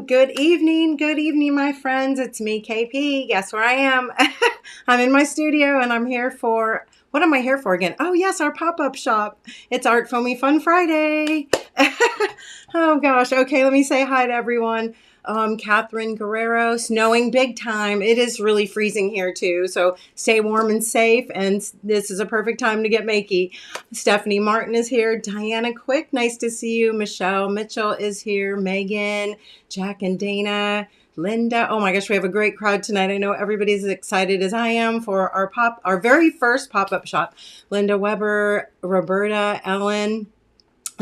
Good evening, my friends. It's me, KP. Guess where I am? I'm in my studio and I'm here for, what am I here for again? Oh yes, our pop-up shop. It's ArtFoamies Fun Friday. Oh gosh, okay, let me say hi to everyone. Catherine Guerrero, snowing big time. It is really freezing here too, so stay warm and safe, and this is a perfect time to get makey. Stephanie Martin is here. Diana Quick, nice to see you. Michelle Mitchell is here. Megan, Jack and Dana, Linda. Oh my gosh, we have a great crowd tonight. I know everybody's as excited as I am for our very first pop-up shop. Linda Weber, Roberta, Ellen,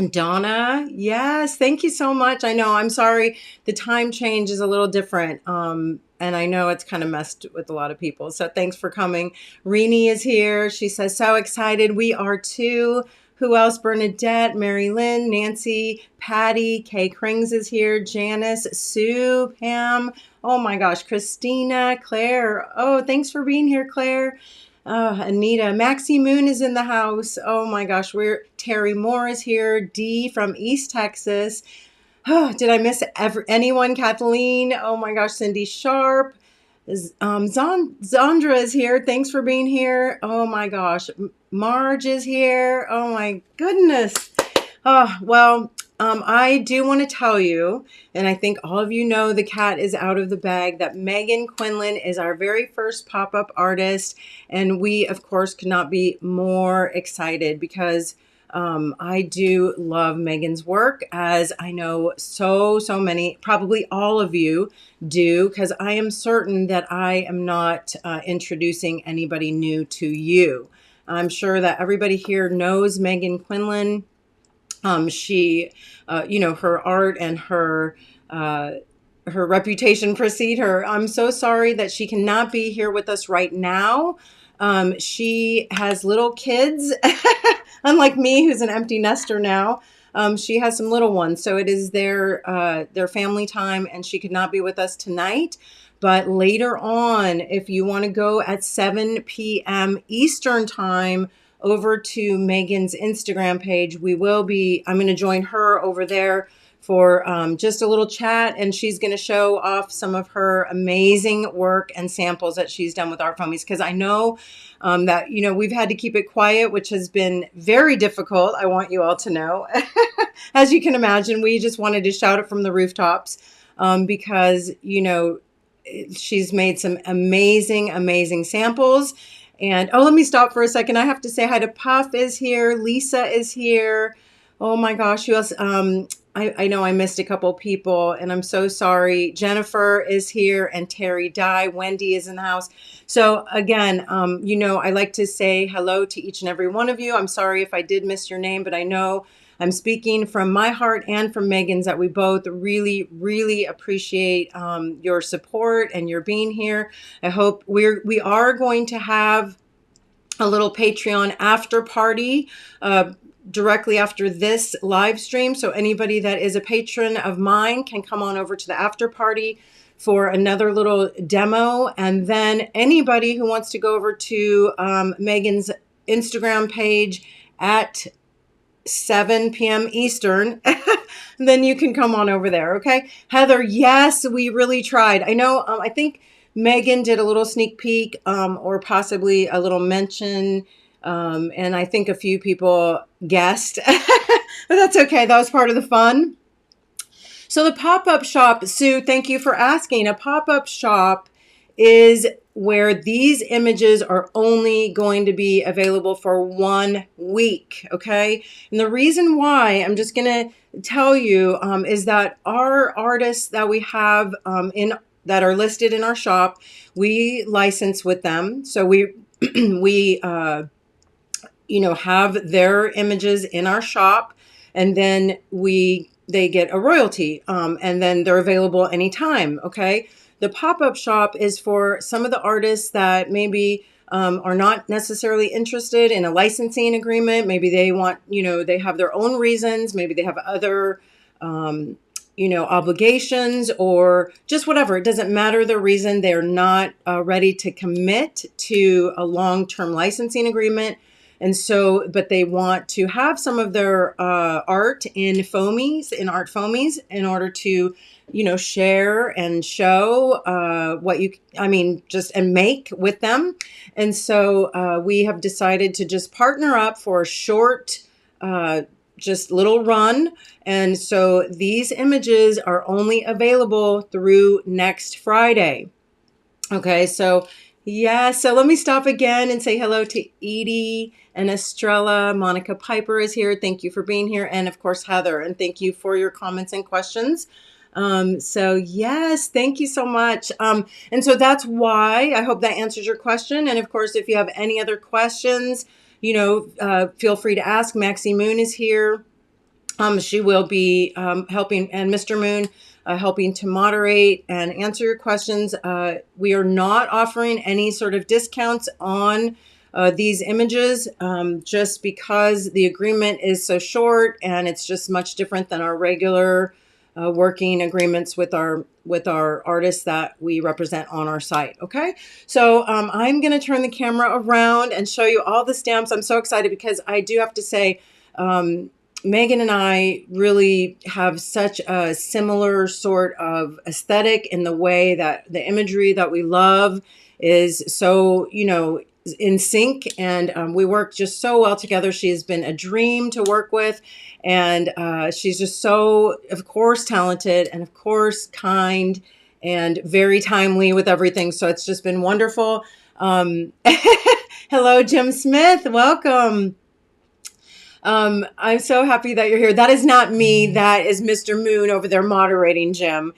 Donna, yes, thank you so much. I know, I'm sorry, the time change is a little different. And I know it's kind of messed with a lot of people. So thanks for coming. Renee is here. She says, so excited. We are too. Who else? Bernadette, Mary Lynn, Nancy, Patty, Kay Krings is here. Janice, Sue, Pam. Oh my gosh, Christina, Claire. Oh, thanks for being here, Claire. Anita, Maxie Moon is in the house. Oh my gosh, Terry Moore is here. Dee from East Texas. Oh, did I miss anyone? Kathleen. Oh my gosh, Cindy Sharp. Zandra is here. Thanks for being here. Oh my gosh, Marge is here. Oh my goodness. I do want to tell you, and I think all of you know the cat is out of the bag, that Megan Quinlan is our very first pop-up artist. And we, of course, could not be more excited because I do love Megan's work, as I know so many, probably all of you do, because I am certain that I am not introducing anybody new to you. I'm sure that everybody here knows Megan Quinlan. She, her art and her reputation precede her. I'm so sorry that she cannot be here with us right now. She has little kids, unlike me, who's an empty nester now. She has some little ones, so it is their family time, and she could not be with us tonight. But later on, if you want to go at 7 p.m. Eastern time, over to Megan's Instagram page, I'm going to join her over there for just a little chat, and she's going to show off some of her amazing work and samples that she's done with ArtFoamies, because I know that, we've had to keep it quiet, which has been very difficult. I want you all to know. As you can imagine, we just wanted to shout it from the rooftops because, she's made some amazing samples. And, let me stop for a second. I have to say hi to Puff is here. Lisa is here. Oh my gosh, who else? I know I missed a couple people, and I'm so sorry. Jennifer is here, and Terry Dye. Wendy is in the house. So again, I like to say hello to each and every one of you. I'm sorry if I did miss your name, but I know I'm speaking from my heart and from Megan's that we both really appreciate your support and your being here. I hope we are going to have a little Patreon after party directly after this live stream. So anybody that is a patron of mine can come on over to the after party for another little demo. And then anybody who wants to go over to Megan's Instagram page at 7 p.m. Eastern, then you can come on over there. Okay. Heather, yes, we really tried. I know, I think Megan did a little sneak peek or possibly a little mention. And I think a few people guessed, but that's okay. That was part of the fun. So the pop-up shop, Sue, thank you for asking. A pop-up shop is where these images are only going to be available for 1 week, okay? And the reason why, I'm just going to tell you, is that our artists that we have that are listed in our shop, we license with them. So we have their images in our shop, and then they get a royalty, and then they're available anytime, okay? The pop-up shop is for some of the artists that maybe are not necessarily interested in a licensing agreement. Maybe they want, they have their own reasons. Maybe they have other, obligations or just whatever. It doesn't matter the reason. They're not ready to commit to a long-term licensing agreement. And so, but they want to have some of their art in ArtFoamies, in order to, share and show what and make with them. And so we have decided to just partner up for a short, just little run. And so these images are only available through next Friday. Okay, so yeah, so let me stop again and say hello to Edie and Estrella. Monica Piper is here. Thank you for being here. And of course, Heather, and thank you for your comments and questions. So yes, thank you so much. And so that's why I hope that answers your question. And of course, if you have any other questions, feel free to ask. Maxie Moon is here. She will be helping, and Mr. Moon helping to moderate and answer your questions. We are not offering any sort of discounts on these images, just because the agreement is so short, and it's just much different than our regular working agreements with our artists that we represent on our site. Okay, so I'm going to turn the camera around and show you all the stamps. I'm so excited because I do have to say, Megan and I really have such a similar sort of aesthetic in the way that the imagery that we love is so, in sync, and we work just so well together. She has been a dream to work with, and she's just so, of course, talented, and of course, kind, and very timely with everything. So it's just been wonderful. Hello, Jim Smith. Welcome. I'm so happy that you're here. That is not me. That is Mr. Moon over there moderating, Jim.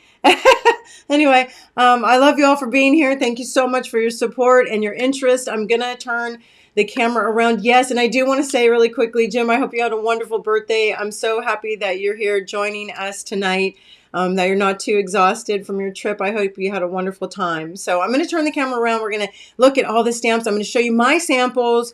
Anyway, I love you all for being here. Thank you so much for your support and your interest. I'm going to turn the camera around. Yes, and I do want to say really quickly, Jim, I hope you had a wonderful birthday. I'm so happy that you're here joining us tonight, that you're not too exhausted from your trip. I hope you had a wonderful time. So I'm going to turn the camera around. We're going to look at all the stamps. I'm going to show you my samples,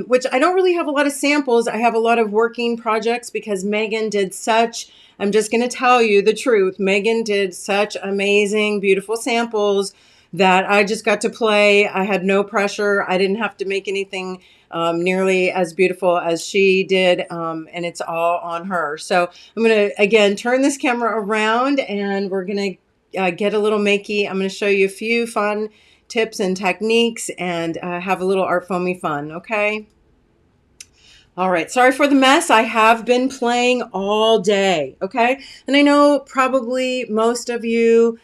which I don't really have a lot of samples. I have a lot of working projects because Megan did such, I'm just going to tell you the truth. Megan did such amazing, beautiful samples that I just got to play. I had no pressure. I didn't have to make anything nearly as beautiful as she did, and it's all on her. So I'm going to, again, turn this camera around, and we're going to get a little makey. I'm going to show you a few fun tips and techniques, and have a little ArtFoamy fun, okay? All right, sorry for the mess. I have been playing all day, okay? And I know probably most of you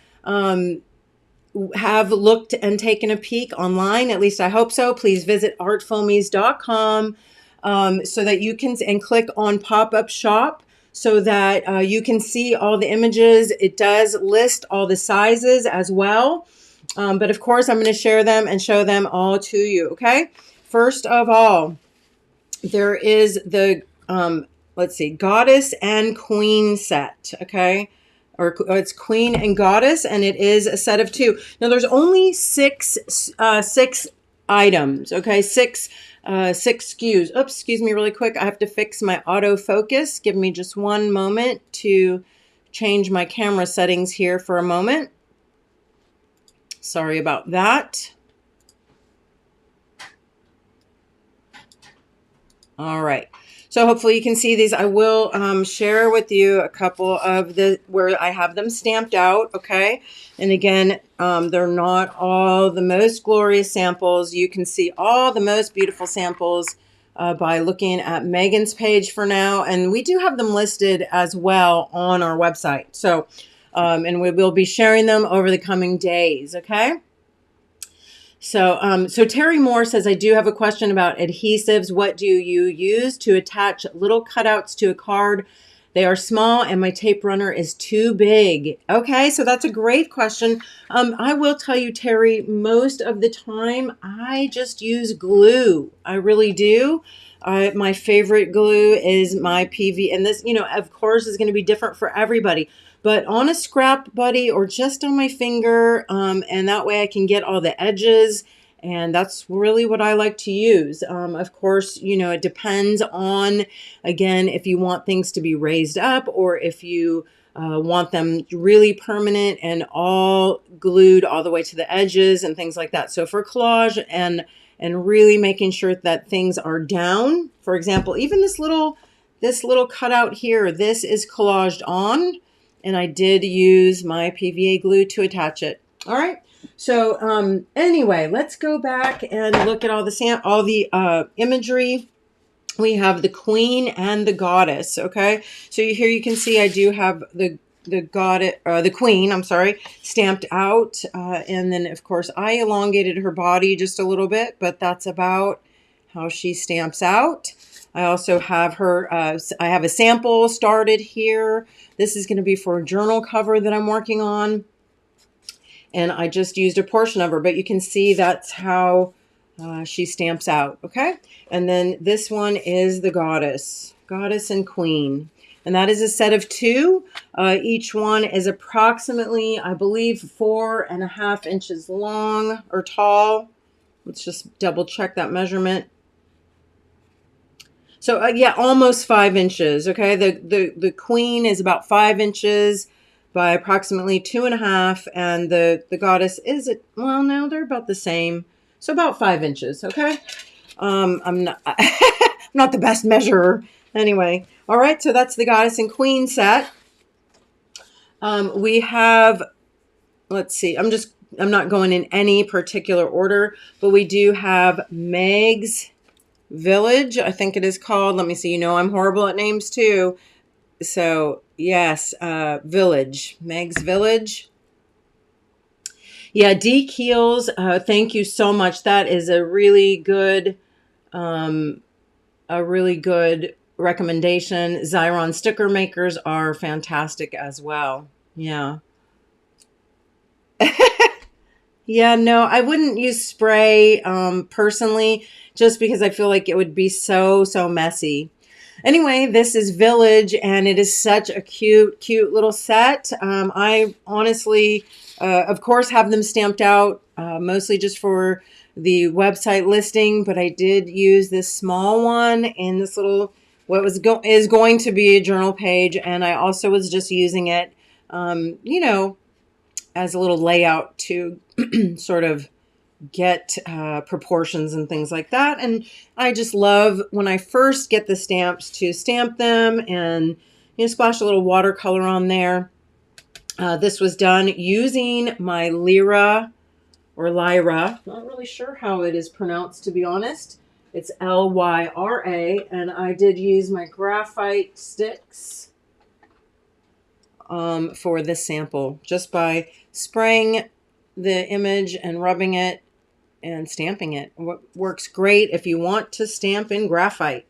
have looked and taken a peek online. At least I hope so. Please visit artfoamies.com so that you can, and click on pop-up shop so that you can see all the images. It does list all the sizes as well. But of course, I'm going to share them and show them all to you, okay? First of all, there is the, let's see, Goddess and Queen set, okay? Or it's Queen and Goddess, and it is a set of 2. Now, there's only six items, okay? Six SKUs. Oops, excuse me really quick. I have to fix my autofocus. Give me just one moment to change my camera settings here for a moment. Sorry about that. All right. So hopefully you can see these. I will share with you a couple of where I have them stamped out, okay? And again, they're not all the most glorious samples. You can see all the most beautiful samples by looking at Megan's page for now. And we do have them listed as well on our website. So, and we will be sharing them over the coming days, okay? So, so Terry Moore says, I do have a question about adhesives. What do you use to attach little cutouts to a card? They are small and my tape runner is too big. Okay, so that's a great question. I will tell you, Terry, most of the time I just use glue. I really do. My favorite glue is my PV, and this, of course, is going to be different for everybody. But on a scrap buddy or just on my finger, and that way I can get all the edges, and that's really what I like to use. Of course, it depends on, again, if you want things to be raised up or if you want them really permanent and all glued all the way to the edges and things like that. So for collage and and really making sure that things are down. For example, even this little cutout here, this is collaged on, and I did use my PVA glue to attach it. All right. So anyway, let's go back and look at all the imagery. We have the queen and the goddess. Okay. So here you can see I do have the goddess, the queen, I'm sorry, stamped out. And then of course I elongated her body just a little bit, but that's about how she stamps out. I also have her, I have a sample started here. This is going to be for a journal cover that I'm working on. And I just used a portion of her, but you can see that's how she stamps out, okay? And then this one is the goddess and queen. And that is a set of 2. Each one is approximately, I believe, 4.5 inches long or tall. Let's just double check that measurement. So yeah, almost 5 inches, okay? The queen is about 5 inches by approximately 2.5, and the goddess is, well, no, they're about the same. So about 5 inches, okay? I'm not, I'm not the best measurer. Anyway, all right, so that's the goddess and queen set. We have, let's see, I'm not going in any particular order, but we do have Meg's Village, I think it is called. Let me see, you know I'm horrible at names too. So yes, Village, Meg's Village. Yeah, Deke Heels, thank you so much. That is a really good recommendation. Xyron sticker makers are fantastic as well. Yeah. Yeah, no, I wouldn't use spray personally, just because I feel like it would be so messy. Anyway, this is Village, and it is such a cute little set. I honestly, of course, have them stamped out, mostly just for the website listing, but I did use this small one in this little, what is going to be a journal page, and I also was just using it, you know, as a little layout to sort of get proportions and things like that. And I just love when I first get the stamps to stamp them and, you know, splash a little watercolor on there. This was done using my Lyra, not really sure how it is pronounced, to be honest. It's Lyra, and I did use my graphite sticks for this sample, just by spraying the image and rubbing it and stamping it. Works great if you want to stamp in graphite.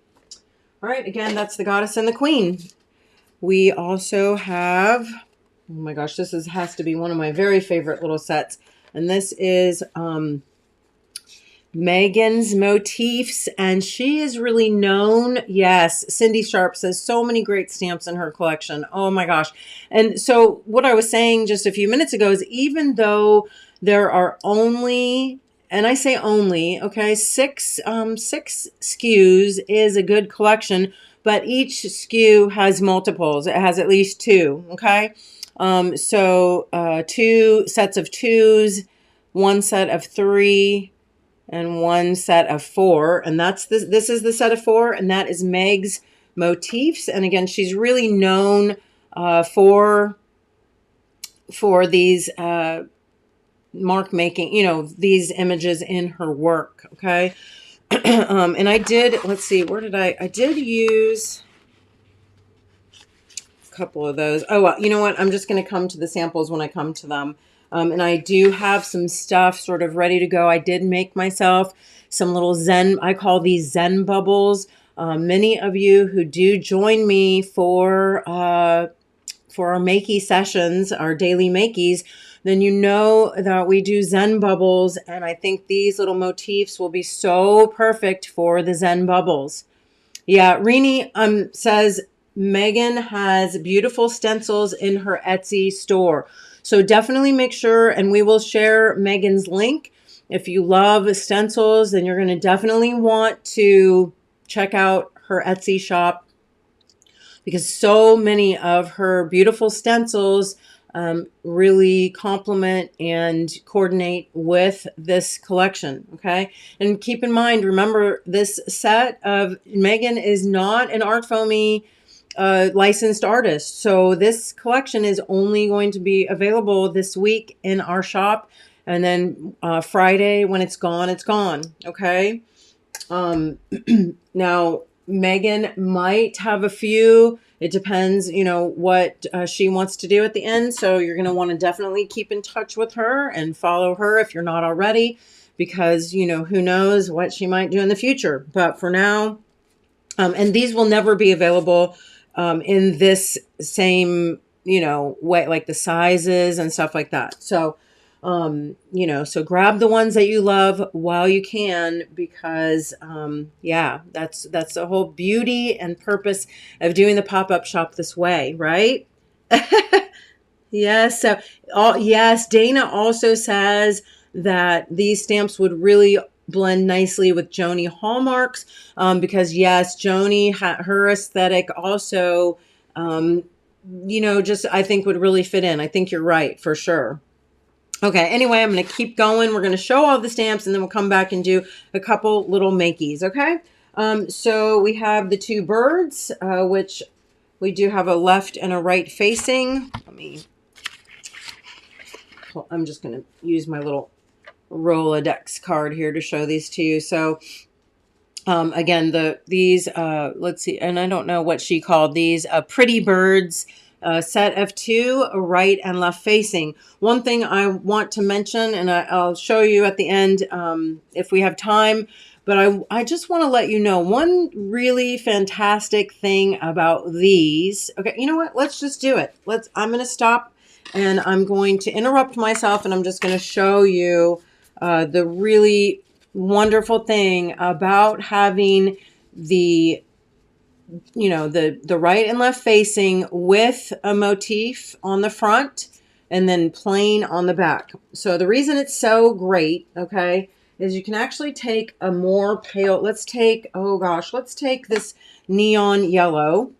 All right, again, that's the goddess and the queen. We also have, oh my gosh, this has to be one of my very favorite little sets. And this is Megan's Motifs, and she is really known. Yes, Cindy Sharp says so many great stamps in her collection. Oh my gosh. And so what I was saying just a few minutes ago is, even though there are only, and I say only, okay, six SKUs is a good collection, but each SKU has multiples. It has at least 2, okay? So 2 sets of 2s, 1 set of 3, and 1 set of 4, and that's this is the set of 4, and that is Meg's Motifs. And again, she's really known for these mark making, you know, these images in her work. Okay. And I did, let's see, where did I did use a couple of those. Oh, well, you know what? I'm just going to come to the samples when I come to them. And I do have some stuff sort of ready to go. I did make myself some little Zen, I call these Zen bubbles. Many of you who do join me for our Makey sessions, our daily Makeys, then you know that we do Zen bubbles. And I think these little motifs will be so perfect for the Zen bubbles. Yeah, Rini says Megan has beautiful stencils in her Etsy store. So definitely make sure, and we will share Megan's link. If you love stencils, then you're going to definitely want to check out her Etsy shop, because so many of her beautiful stencils really complement and coordinate with this collection. Okay. And keep in mind, remember, this set of Megan is not an Art Foamy licensed artist. So this collection is only going to be available this week in our shop. And then Friday, when it's gone, it's gone. Okay. Now, Megan might have a few. It depends, you know, what she wants to do at the end. So you're going to want to definitely keep in touch with her and follow her if you're not already, because, you know, who knows what she might do in the future. But for now, and these will never be available in this same, you know, way, like the sizes and stuff like that. So, you know, so grab the ones that you love while you can, because, yeah, that's the whole beauty and purpose of doing the pop-up shop this way, right? Yes. So, yes, Dana also says that these stamps would really blend nicely with Joni hallmarks, because yes, Joni, her aesthetic also, you know, just I think would really fit in. I think you're right for sure. Okay, anyway, I'm going to keep going. We're going to show all the stamps, and then we'll come back and do a couple little makeys, okay? So we have the two birds, which we do have a left and a right facing. I'm just going to use my little Rolodex card here to show these to you. So again, these let's see, and I don't know what she called these, pretty birds, set of two, right and left facing. One thing I want to mention, and I'll show you at the end if we have time, but I just want to let you know one really fantastic thing about these. Okay, you know what? Let's just do it. I'm going to stop, and I'm going to interrupt myself, and I'm just going to show you the really wonderful thing about having the, you know, the right and left facing with a motif on the front and then plain on the back. So the reason it's so great, okay, is you can actually take a more pale, let's take this neon yellow.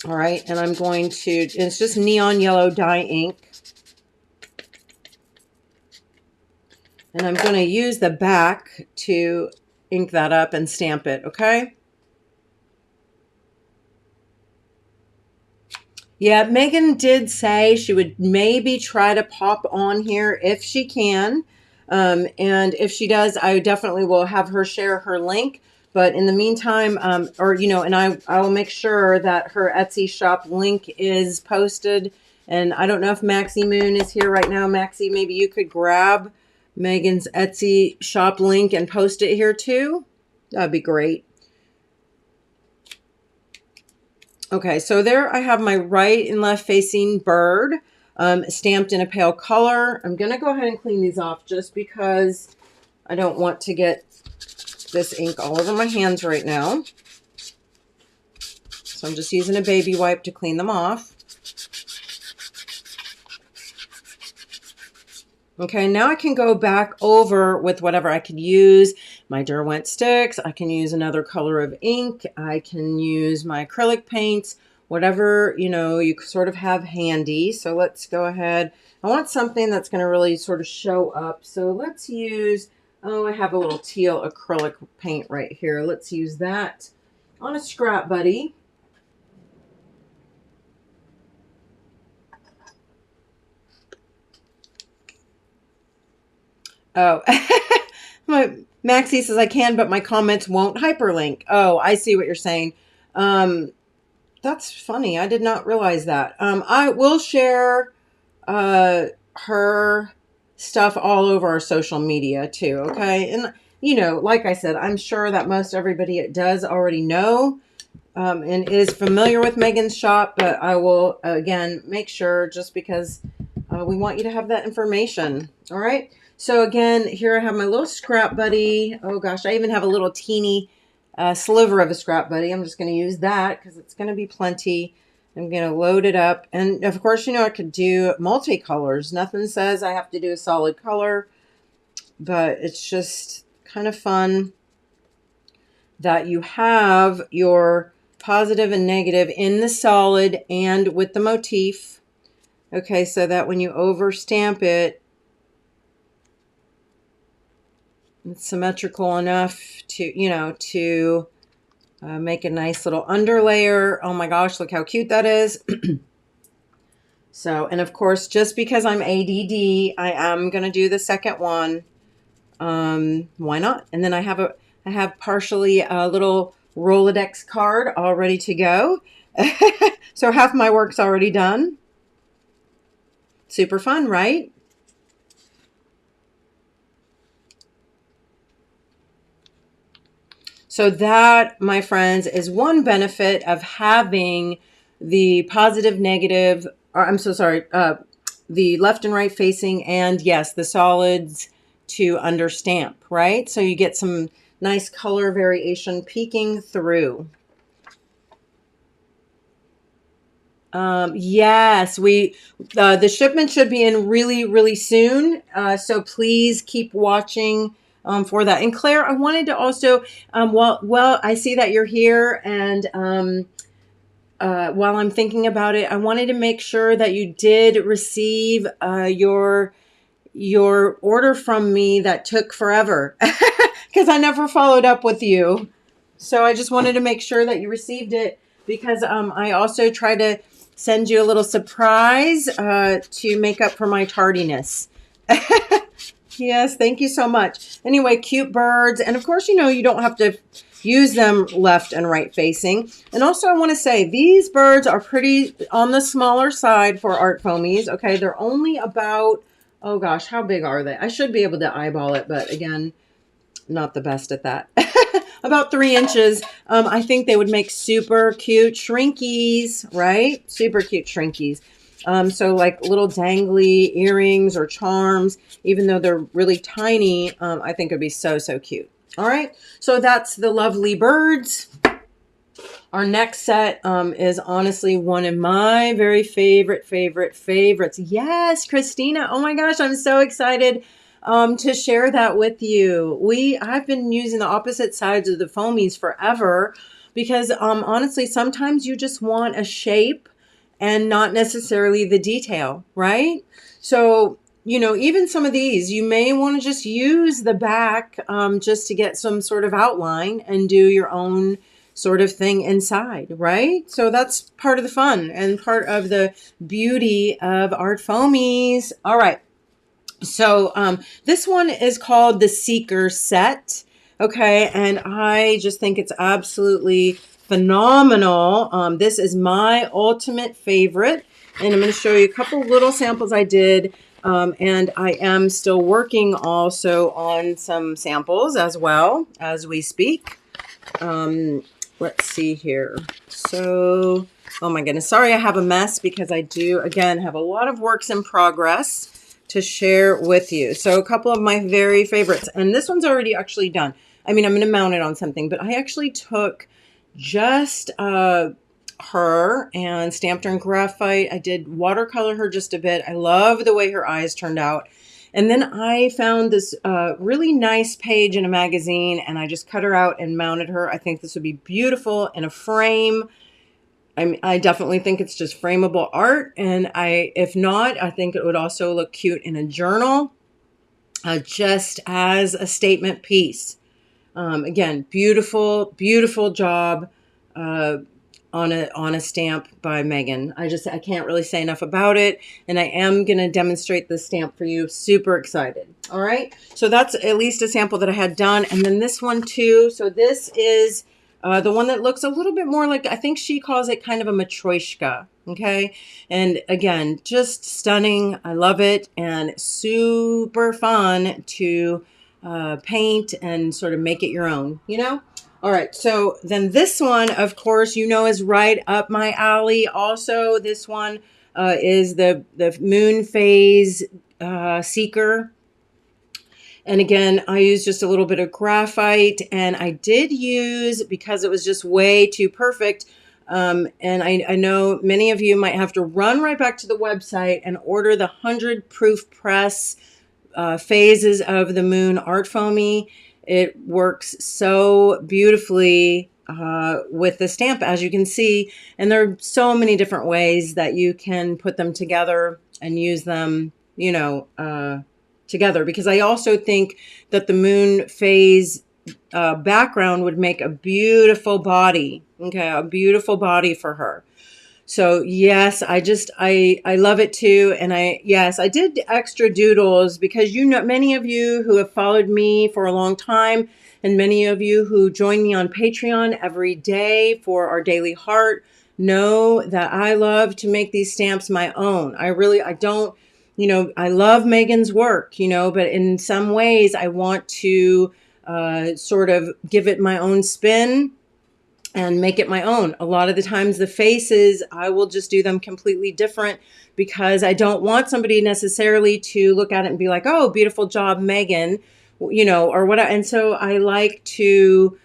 All right, and I'm going to, it's just neon yellow dye ink. And I'm going to use the back to ink that up and stamp it, okay? Yeah, Megan did say she would maybe try to pop on here if she can. And if she does, I definitely will have her share her link. But in the meantime, or, you know, and I will make sure that her Etsy shop link is posted. And I don't know if Maxie Moon is here right now. Maxie, maybe you could grab Megan's Etsy shop link and post it here too. That'd be great. Okay, so there I have my right and left facing bird stamped in a pale color. I'm going to go ahead and clean these off just because I don't want to get this ink all over my hands right now. So I'm just using a baby wipe to clean them off. Okay, now I can go back over with whatever I could use. My Derwent sticks, I can use another color of ink, I can use my acrylic paints, whatever, you know, you sort of have handy. So let's go ahead. I want something that's going to really sort of show up. So let's use, I have a little teal acrylic paint right here. Let's use that on a scrap buddy. Oh, Maxie says I can, but my comments won't hyperlink. Oh, I see what you're saying. That's funny. I did not realize that. I will share her stuff all over our social media too. Okay. And, you know, like I said, I'm sure that most everybody does already know and is familiar with Megan's shop, but I will, again, make sure just because we want you to have that information. All right. So again, here I have my little scrap buddy. Oh gosh, I even have a little teeny sliver of a scrap buddy. I'm just going to use that because it's going to be plenty. I'm going to load it up. And of course, you know, I could do multicolors. Nothing says I have to do a solid color, but it's just kind of fun that you have your positive and negative in the solid and with the motif. Okay, so that when you over stamp it, it's symmetrical enough to, you know, to make a nice little underlayer. Oh my gosh, look how cute that is. So, and of course, just because I'm ADD, I am going to do the second one. Why not? And then I have partially a little Rolodex card all ready to go. So half my work's already done. Super fun, right? So that, my friends, is one benefit of having the positive, negative, or I'm so sorry, the left and right facing, and yes, the solids to understamp, right? So you get some nice color variation peeking through. Yes, the shipment should be in really, really soon. So please keep watching for that. And Claire, I wanted to also, well, I see that you're here, and while I'm thinking about it, I wanted to make sure that you did receive your order from me that took forever because I never followed up with you. So I just wanted to make sure that you received it because I also try to send you a little surprise to make up for my tardiness. Yes, thank you so much. Anyway, cute birds. And of course, you know, you don't have to use them left and right facing. And also I want to say these birds are pretty on the smaller side for art foamies. Okay, they're only about, oh gosh, how big are they? I should be able to eyeball it, but again, not the best at that. About 3 inches. I think they would make super cute shrinkies, right? Super cute shrinkies. So like little dangly earrings or charms, even though they're really tiny, I think it'd be so, so cute. All right. So that's the lovely birds. Our next set is honestly one of my very favorites. Yes, Christina. Oh my gosh, I'm so excited to share that with you. I've been using the opposite sides of the foamies forever because honestly, sometimes you just want a shape and not necessarily the detail, right? So, you know, even some of these, you may want to just use the back just to get some sort of outline and do your own sort of thing inside, right? So that's part of the fun and part of the beauty of art foamies. All right. So this one is called the Seeker set. Okay. And I just think it's absolutely phenomenal. This is my ultimate favorite. And I'm going to show you a couple little samples I did. And I am still working also on some samples as well as we speak. Let's see here. So, oh my goodness. Sorry I have a mess because I do, again, have a lot of works in progress to share with you. So a couple of my very favorites. And this one's already actually done. I mean, I'm going to mount it on something. But I actually took just her and stamped her in graphite. I did watercolor her just a bit. I love the way her eyes turned out. And then I found this really nice page in a magazine, and I just cut her out and mounted her. I think this would be beautiful in a frame. I definitely think it's just frameable art. And if not, I think it would also look cute in a journal, just as a statement piece. Again, beautiful, beautiful job on a stamp by Megan. I can't really say enough about it. And I am going to demonstrate this stamp for you. Super excited. All right. So that's at least a sample that I had done. And then this one too. So this is the one that looks a little bit more like, I think she calls it kind of a matryoshka. Okay. And again, just stunning. I love it. And super fun to paint and sort of make it your own, you know? All right, so then this one, of course, you know, is right up my alley. Also, this one is the moon phase seeker. And again, I used just a little bit of graphite, and I did use, because it was just way too perfect, and I know many of you might have to run right back to the website and order the 100 proof press phases of the moon art foamy. It works so beautifully with the stamp, as you can see. And there are so many different ways that you can put them together and use them, together. Because I also think that the moon phase background would make a beautiful body. Okay, a beautiful body for her. So yes, I love it too. And I did extra doodles because many of you who have followed me for a long time and many of you who join me on Patreon every day for our daily heart know that I love to make these stamps my own. I don't, I love Megan's work, but in some ways I want to sort of give it my own spin and make it my own. A lot of the times the faces, I will just do them completely different because I don't want somebody necessarily to look at it and be like, oh, beautiful job, Megan, or what. And so I like to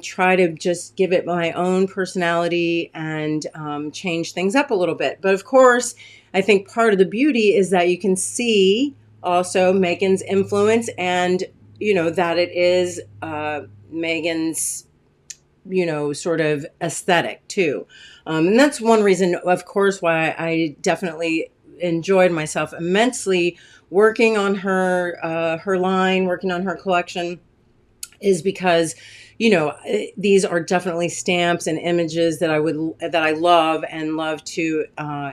try to just give it my own personality and change things up a little bit. But of course, I think part of the beauty is that you can see also Megan's influence and, that it is Megan's sort of aesthetic too. And that's one reason, of course, why I definitely enjoyed myself immensely working on her line, working on her collection, is because, these are definitely stamps and images that I love and love to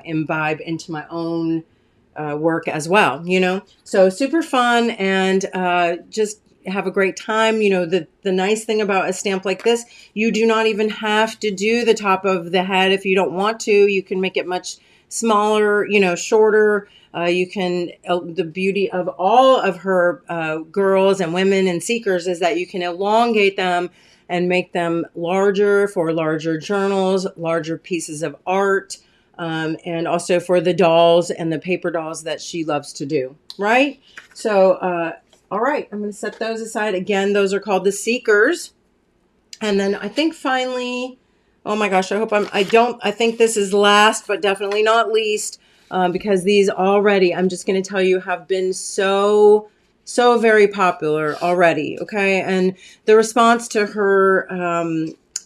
imbibe into my own work as well, So super fun and just have a great time. The nice thing about a stamp like this, you do not even have to do the top of the head if you don't want to. You can make it much smaller, shorter. You can, the beauty of all of her girls and women and seekers is that you can elongate them and make them larger for larger journals, larger pieces of art, and also for the dolls and the paper dolls that she loves to do, right? So, all right, I'm going to set those aside. Again, those are called the Seekers. And then I think finally, oh my gosh, I think this is last, but definitely not least, because these already, I'm just going to tell you, have been so very popular already. Okay. And the response to her,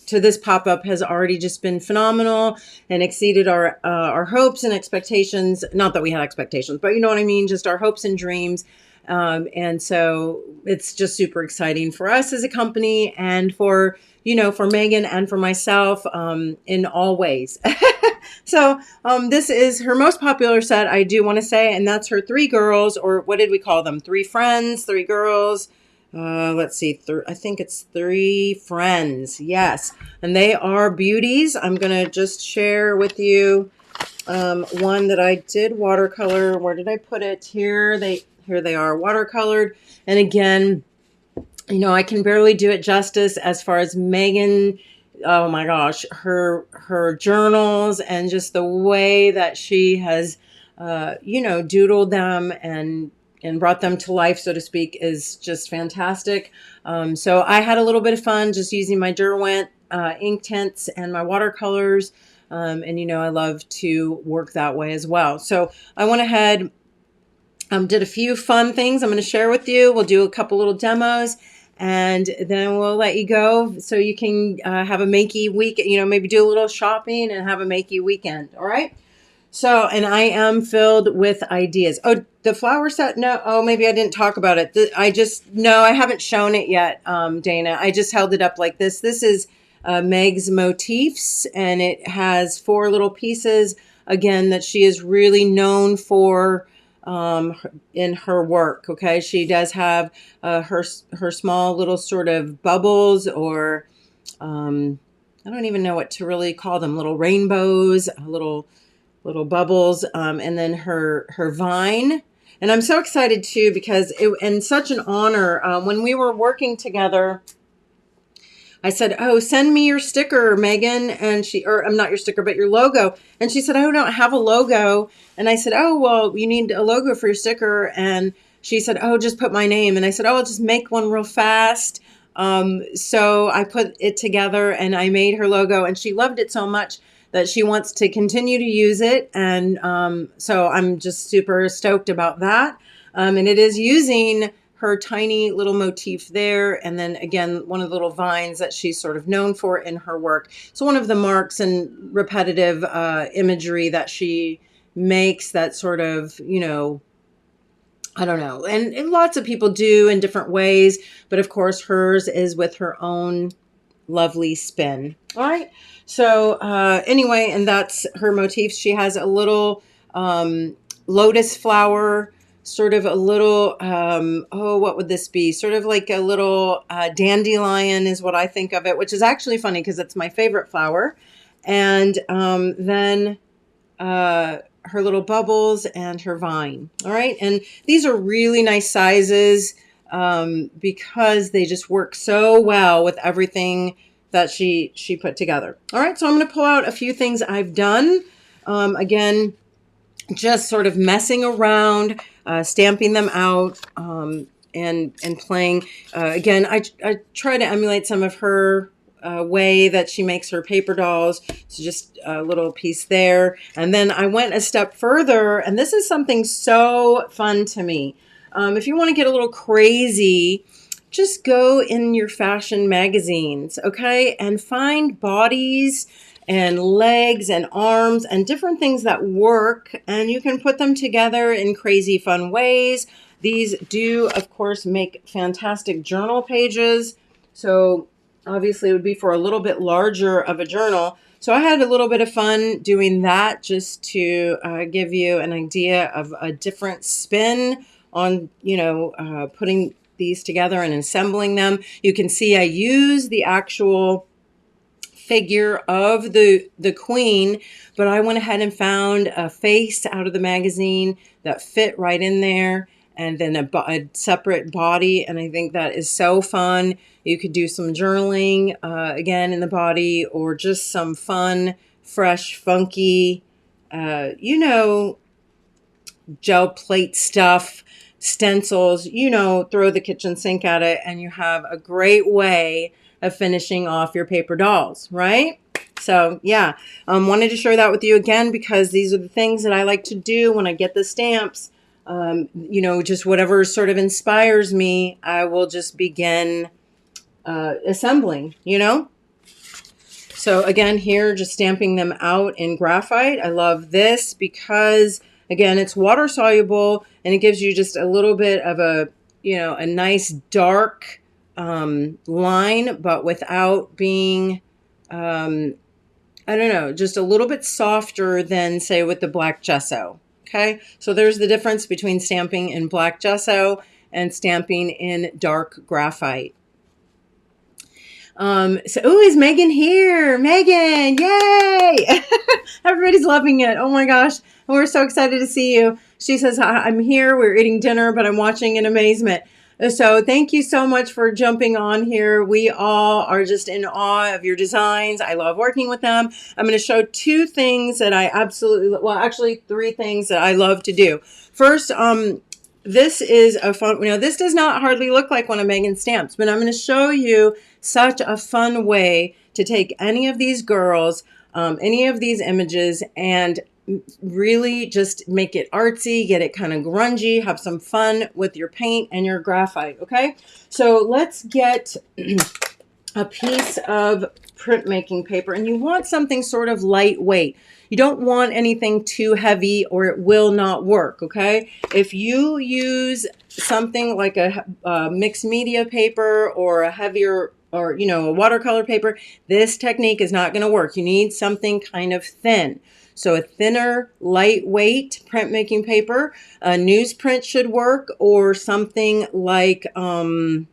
to this pop-up has already just been phenomenal and exceeded our hopes and expectations. Not that we had expectations, but you know what I mean? Just our hopes and dreams. And so it's just super exciting for us as a company and for Megan and for myself, in all ways. So, this is her most popular set, I do want to say, and that's her 3 girls, or what did we call them? 3 friends, 3 girls. Let's see. I think it's 3 friends. Yes. And they are beauties. I'm going to just share with you, one that I did watercolor. Where did I put it? Here they are, watercolored. And again, I can barely do it justice as far as Megan. Oh my gosh, her journals and just the way that she has, doodled them and brought them to life, so to speak, is just fantastic. So I had a little bit of fun just using my Derwent ink tints and my watercolors. And I love to work that way as well. So I went ahead, did a few fun things I'm going to share with you. We'll do a couple little demos and then we'll let you go so you can have a makey week, maybe do a little shopping and have a makey weekend. All right. So, and I am filled with ideas. Oh, the flower set. No. Oh, maybe I didn't talk about it. I haven't shown it yet. Dana, I just held it up like this. This is Meg's Motifs, and it has 4 little pieces again that she is really known for in her work. Okay. She does have her small little sort of bubbles, or I don't even know what to really call them, little rainbows, little bubbles, and then her vine. And I'm so excited too, because and such an honor, when we were working together, I said, oh, send me your sticker, Megan. And I'm not your sticker, but your logo. And she said, oh, I don't have a logo. And I said, oh, well, you need a logo for your sticker. And she said, oh, just put my name. And I said, oh, I'll just make one real fast. So I put it together and I made her logo, and she loved it so much that she wants to continue to use it. And so I'm just super stoked about that. And it is using her tiny little motif there. And then again, one of the little vines that she's sort of known for in her work. So one of the marks and repetitive imagery that she makes that sort of, you know, I don't know. And lots of people do in different ways. But of course, hers is with her own lovely spin. All right. So anyway, and that's her motif. She has a little lotus flower, sort of a little, oh, what would this be? Sort of like a little dandelion is what I think of it, which is actually funny because it's my favorite flower. And then her little bubbles and her vine. All right. And these are really nice sizes because they just work so well with everything that she put together. All right. So I'm going to pull out a few things I've done. Again, just sort of messing around, stamping them out, and playing. Again, I try to emulate some of her way that she makes her paper dolls. So just a little piece there. And then I went a step further, and this is something so fun to me. If you want to get a little crazy, just go in your fashion magazines, okay, and find bodies and legs and arms and different things that work, and you can put them together in crazy fun ways. These do, of course, make fantastic journal pages. So obviously it would be for a little bit larger of a journal. So I had a little bit of fun doing that just to give you an idea of a different spin on, you know, putting these together and assembling them. You can see I use the actual figure of the queen, but I went ahead and found a face out of the magazine that fit right in there, and then a separate body. And I think that is so fun. You could do some journaling again in the body, or just some fun, fresh, funky, you know, gel plate stuff, stencils, you know, throw the kitchen sink at it, and you have a great way of finishing off your paper dolls, right? So yeah, wanted to share that with you again, because these are the things that I like to do when I get the stamps. You know, just whatever sort of inspires me, I will just begin assembling, you know? So again, here, just stamping them out in graphite. I love this because, again, it's water soluble, and it gives you just a little bit of a, you know, a nice dark line, but without being, I don't know, just a little bit softer than, say, with the black gesso. Okay, so there's the difference between stamping in black gesso and stamping in dark graphite. So, oh, is Megan here? Megan, yay! Everybody's loving it. Oh my gosh, we're so excited to see you. She says, I'm here, we're eating dinner, but I'm watching in amazement. So thank you so much for jumping on here. We all are just in awe of your designs. I love working with them. I'm going to show two things that I absolutely, well, actually three things that I love to do. First, this is a fun, you know, this does not hardly look like one of Megan's stamps, but I'm going to show you such a fun way to take any of these girls, any of these images, and really just make it artsy, get it kind of grungy, have some fun with your paint and your graphite, okay? So let's get a piece of printmaking paper, and you want something sort of lightweight. You don't want anything too heavy or it will not work, okay? If you use something like a mixed media paper or a heavier, or, you know, a watercolor paper, this technique is not going to work. You need something kind of thin. So a thinner, lightweight printmaking paper, a newsprint should work, or something like, what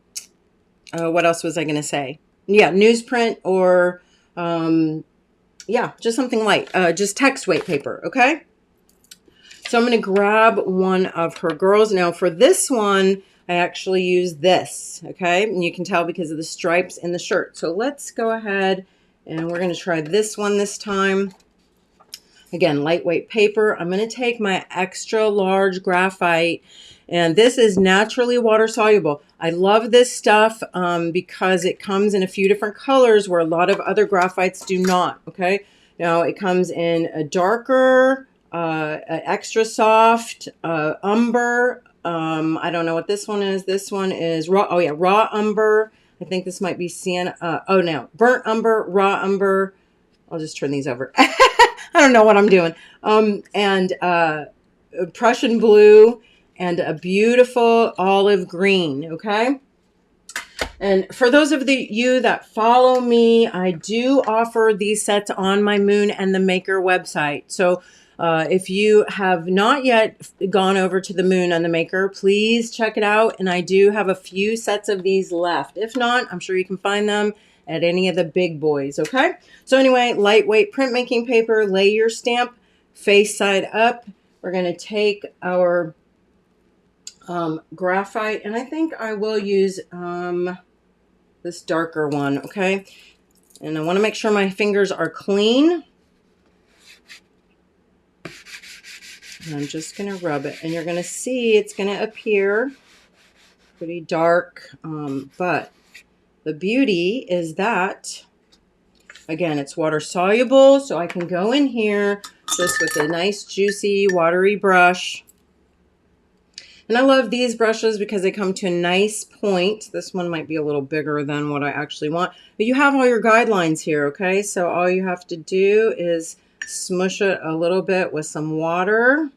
else was I going to say? Yeah, newsprint, or, yeah, just something light, just text weight paper, okay? So I'm going to grab one of her girls. Now for this one, I actually use this, okay? And you can tell because of the stripes in the shirt. So let's go ahead and we're going to try this one this time. Again, lightweight paper. I'm going to take my extra large graphite, and this is naturally water soluble. I love this stuff because it comes in a few different colors where a lot of other graphites do not, okay? Now it comes in a darker, extra soft, umber, I don't know what this one is. This one is raw. Oh yeah, raw umber. I think this might be sienna. Oh no, burnt umber, raw umber. I'll just turn these over. I don't know what I'm doing. And Prussian blue and a beautiful olive green. Okay. And for those of you that follow me, I do offer these sets on my Moon and the Maker website. So if you have not yet gone over to the Moon and the Maker, please check it out. And I do have a few sets of these left. If not, I'm sure you can find them at any of the big boys, okay? So anyway, lightweight printmaking paper, lay your stamp face side up. We're going to take our graphite, and I think I will use this darker one, okay? And I want to make sure my fingers are clean. And I'm just going to rub it, and you're going to see it's going to appear pretty dark, but the beauty is that, again, it's water soluble, so I can go in here just with a nice juicy watery brush. And I love these brushes because they come to a nice point. This one might be a little bigger than what I actually want, but you have all your guidelines here, okay? So all you have to do is smush it a little bit with some water.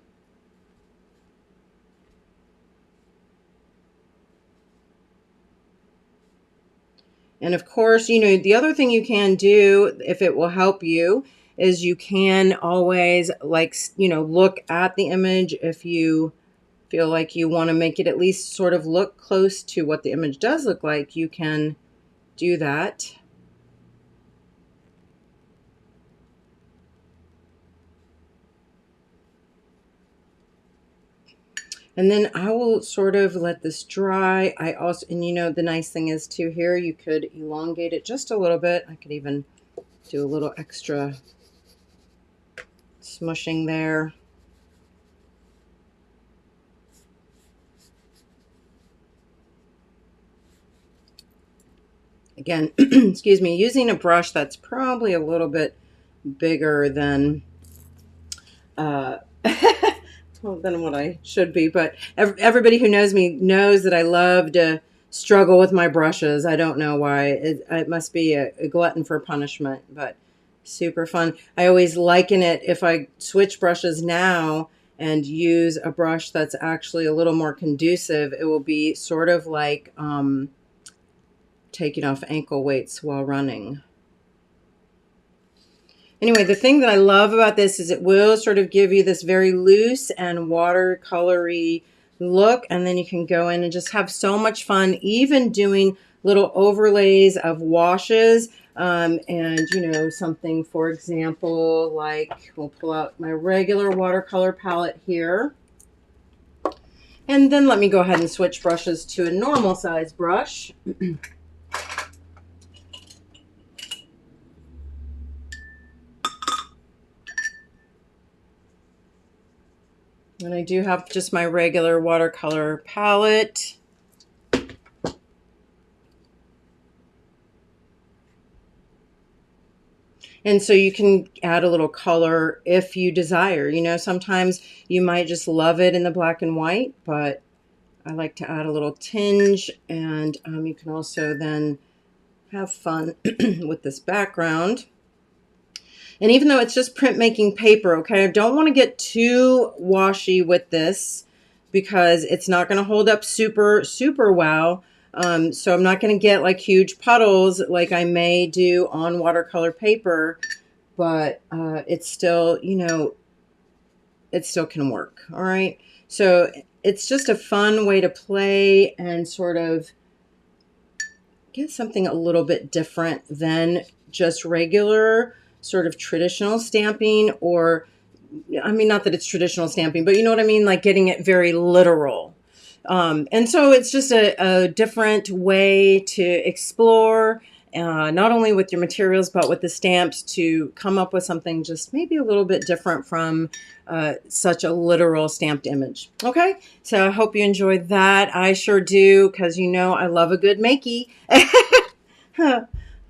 And of course, you know, the other thing you can do, if it will help you, is you can always, like, you know, look at the image if you feel like you want to make it at least sort of look close to what the image does look like. You can do that. And then I will sort of let this dry. I also, and you know, the nice thing is too here, you could elongate it just a little bit. I could even do a little extra smushing there. Again, excuse me, using a brush that's probably a little bit bigger than than what I should be, but everybody who knows me knows that I love to struggle with my brushes. I don't know why. It must be a glutton for punishment, but super fun. I always liken it, if I switch brushes now and use a brush that's actually a little more conducive, it will be sort of like taking off ankle weights while running. Anyway, the thing that I love about this is it will sort of give you this very loose and watercolory look, and then you can go in and just have so much fun, even doing little overlays of washes, and, you know, something, for example, like, we'll pull out my regular watercolor palette here. And then let me go ahead and switch brushes to a normal size brush. And I do have just my regular watercolor palette. And so you can add a little color if you desire. You know, sometimes you might just love it in the black and white, but I like to add a little tinge, and you can also then have fun with this background. And even though it's just printmaking paper, okay, I don't want to get too washy with this because it's not going to hold up super, super well. So I'm not going to get like huge puddles like I may do on watercolor paper, but it's still, you know, it still can work. All right. So it's just a fun way to play and sort of get something a little bit different than just regular sort of traditional stamping, or, I mean, not that it's traditional stamping, but you know what I mean? Like getting it very literal. And so it's just a different way to explore, not only with your materials, but with the stamps, to come up with something just maybe a little bit different from such a literal stamped image. Okay, so I hope you enjoyed that. I sure do, because you know I love a good makey.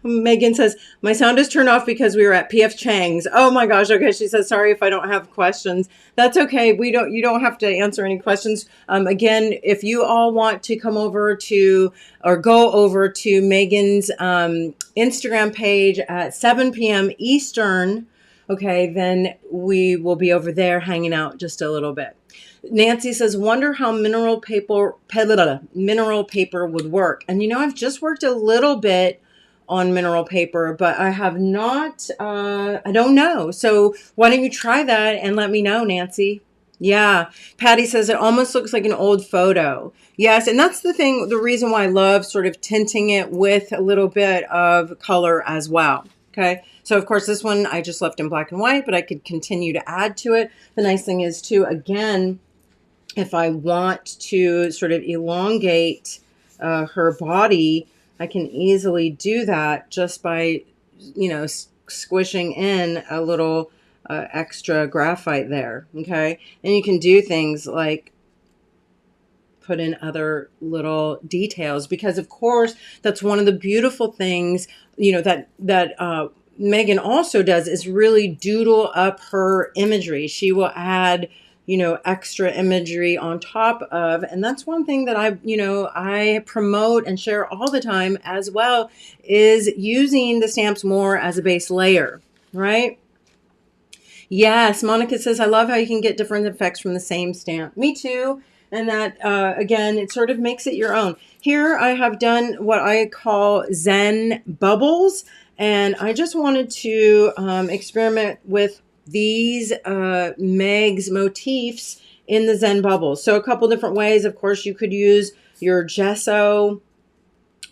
Megan says, my sound is turned off because we were at PF Chang's. Oh my gosh. Okay. She says, sorry if I don't have questions. That's okay. You don't have to answer any questions. Again, if you all want to come over to, or go over to Megan's, Instagram page at 7 p.m. Eastern, okay, then we will be over there hanging out just a little bit. Nancy says, wonder how mineral paper would work. And I've just worked a little bit on mineral paper, but I have not, I don't know. So why don't you try that and let me know, Nancy? Yeah. Patty says it almost looks like an old photo. Yes. And that's the reason why I love sort of tinting it with a little bit of color as well. Okay. So of course this one I just left in black and white, but I could continue to add to it. The nice thing is too, again, if I want to sort of elongate her body, I can easily do that just by, squishing in a little extra graphite there. Okay. And you can do things like put in other little details, because of course that's one of the beautiful things, that Megan also does, is really doodle up her imagery. She will add extra imagery on top of, and that's one thing that I promote and share all the time as well, is using the stamps more as a base layer, right? Yes, Monica says, I love how you can get different effects from the same stamp. Me too. And that, again, it sort of makes it your own. Here I have done what I call Zen bubbles, and I just wanted to experiment with these Meg's motifs in the Zen bubbles. So a couple different ways. Of course, you could use your gesso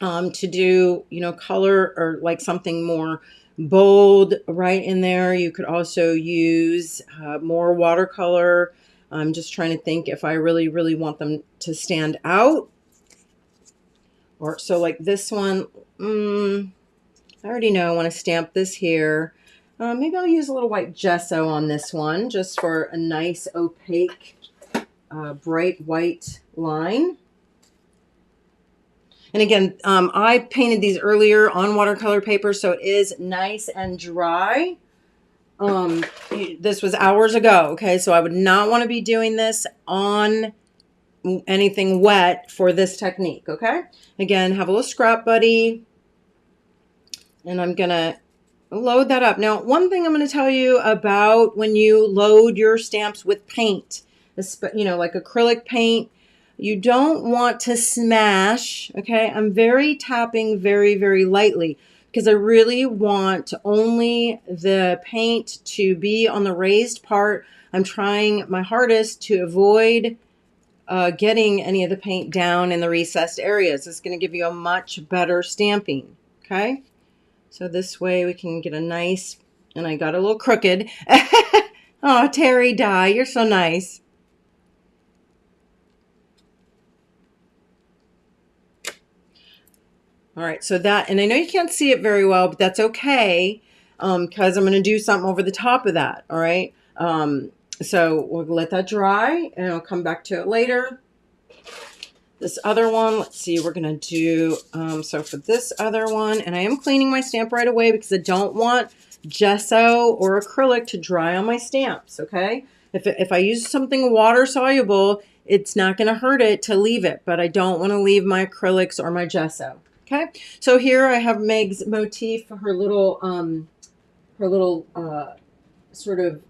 to do, color or like something more bold right in there. You could also use more watercolor. I'm just trying to think if I really, really want them to stand out. Or so like this one, I already know I want to stamp this here. Maybe I'll use a little white gesso on this one just for a nice opaque, bright white line. And again, I painted these earlier on watercolor paper, so it is nice and dry. This was hours ago, okay? So I would not want to be doing this on anything wet for this technique, okay? Again, have a little scrap buddy, and I'm going to load that up. Now, one thing I'm going to tell you about when you load your stamps with paint, like acrylic paint, you don't want to smash, okay? I'm tapping very, very lightly because I really want only the paint to be on the raised part. I'm trying my hardest to avoid getting any of the paint down in the recessed areas. It's going to give you a much better stamping, okay? So this way we can get a nice, and I got a little crooked. Oh, Terry Dye, you're so nice. All right, so that, and I know you can't see it very well, but that's okay, because I'm going to do something over the top of that, all right? So we'll let that dry, and I'll come back to it later. This other one, let's see, we're going to do, so for this other one, and I am cleaning my stamp right away because I don't want gesso or acrylic to dry on my stamps, okay? If I use something water soluble, it's not going to hurt it to leave it, but I don't want to leave my acrylics or my gesso, okay? So here I have Meg's motif, her little sort of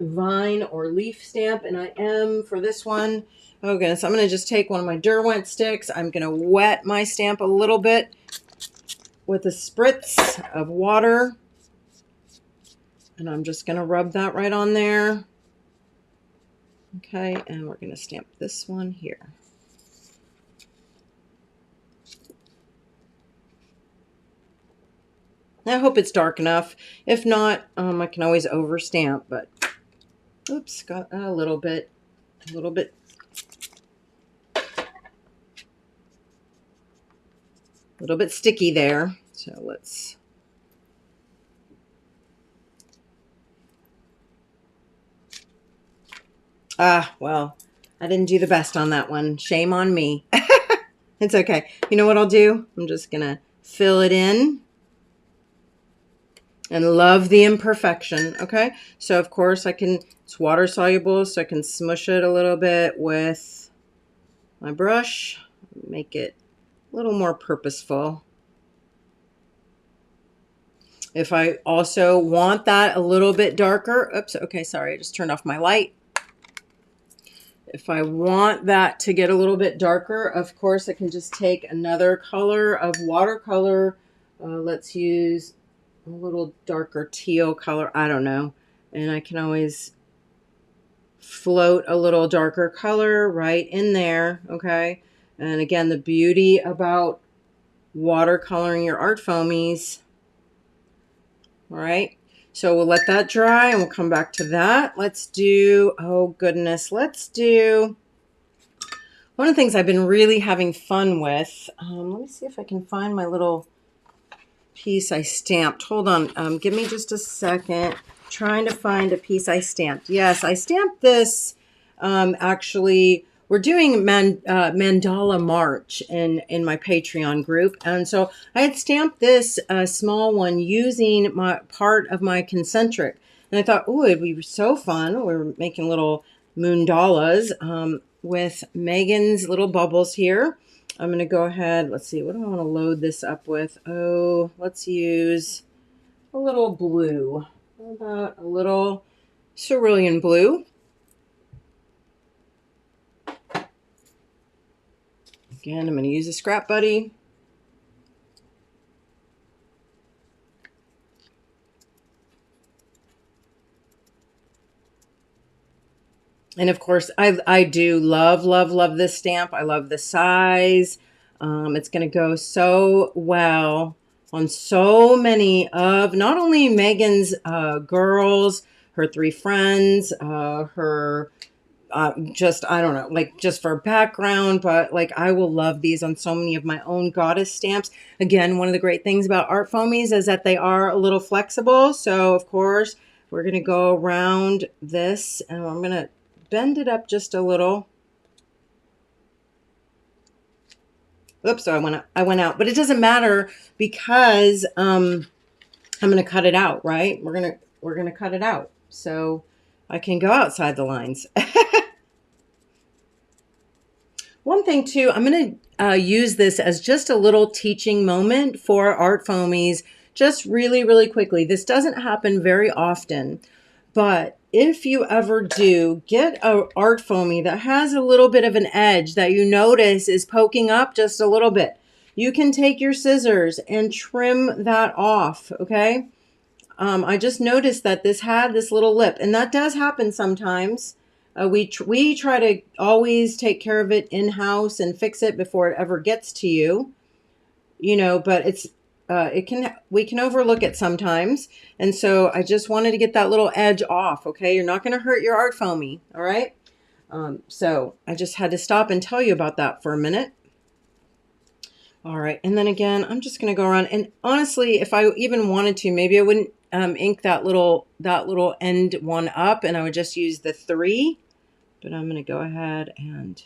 vine or leaf stamp, and I am, for this one, oh goodness, I'm going to just take one of my Derwent sticks. I'm going to wet my stamp a little bit with a spritz of water, and I'm just going to rub that right on there. Okay, and we're going to stamp this one here. I hope it's dark enough. If not, I can always overstamp, but oops, got a little bit sticky there. So let's, well, I didn't do the best on that one. Shame on me. It's okay. You know what I'll do? I'm just gonna fill it in. And love the imperfection, okay? So, of course, it's water soluble, so I can smush it a little bit with my brush. Make it a little more purposeful. If I also want that a little bit darker, oops, okay, sorry, I just turned off my light. If I want that to get a little bit darker, of course, I can just take another color of watercolor. Let's use a little darker teal color. I don't know. And I can always float a little darker color right in there, okay? And again, the beauty about watercoloring your art foamies. All right. So we'll let that dry and we'll come back to that. Let's do, oh goodness, let's do one of the things I've been really having fun with. Let me see if I can find my little piece I stamped. Hold on. Give me just a second. Trying to find a piece I stamped. Yes, I stamped this. Actually, we're doing Mandala March in my Patreon group. And so I had stamped this small one using my part of my concentric. And I thought, oh, it'd be so fun. We're making little mandalas with Megan's little bubbles here. I'm going to go ahead. Let's see. What do I want to load this up with? Oh, let's use a little blue. How about a little cerulean blue? Again, I'm going to use a scrap buddy. And of course, I do love, love, love this stamp. I love the size. It's going to go so well on so many of not only Megan's girls, her 3 friends, her just, I don't know, like just for background, but like I will love these on so many of my own goddess stamps. Again, one of the great things about art foamies is that they are a little flexible. So of course, we're going to go around this and I'm going to bend it up just a little. Oops, so I went out, but it doesn't matter because I'm going to cut it out, right? We're going to cut it out. So I can go outside the lines. One thing too, I'm going to use this as just a little teaching moment for art foamies, just really, really quickly. This doesn't happen very often, but if you ever do get an art foamy that has a little bit of an edge that you notice is poking up just a little bit, you can take your scissors and trim that off, okay? I just noticed that this had this little lip, and that does happen sometimes. We try to always take care of it in-house and fix it before it ever gets to you, you know, but we can overlook it sometimes. And so I just wanted to get that little edge off, okay? You're not going to hurt your art foamy, all right? So I just had to stop and tell you about that for a minute. All right, and then again, I'm just going to go around, and honestly, if I even wanted to, maybe I wouldn't ink that little end one up, and I would just use the 3. But I'm going to go ahead and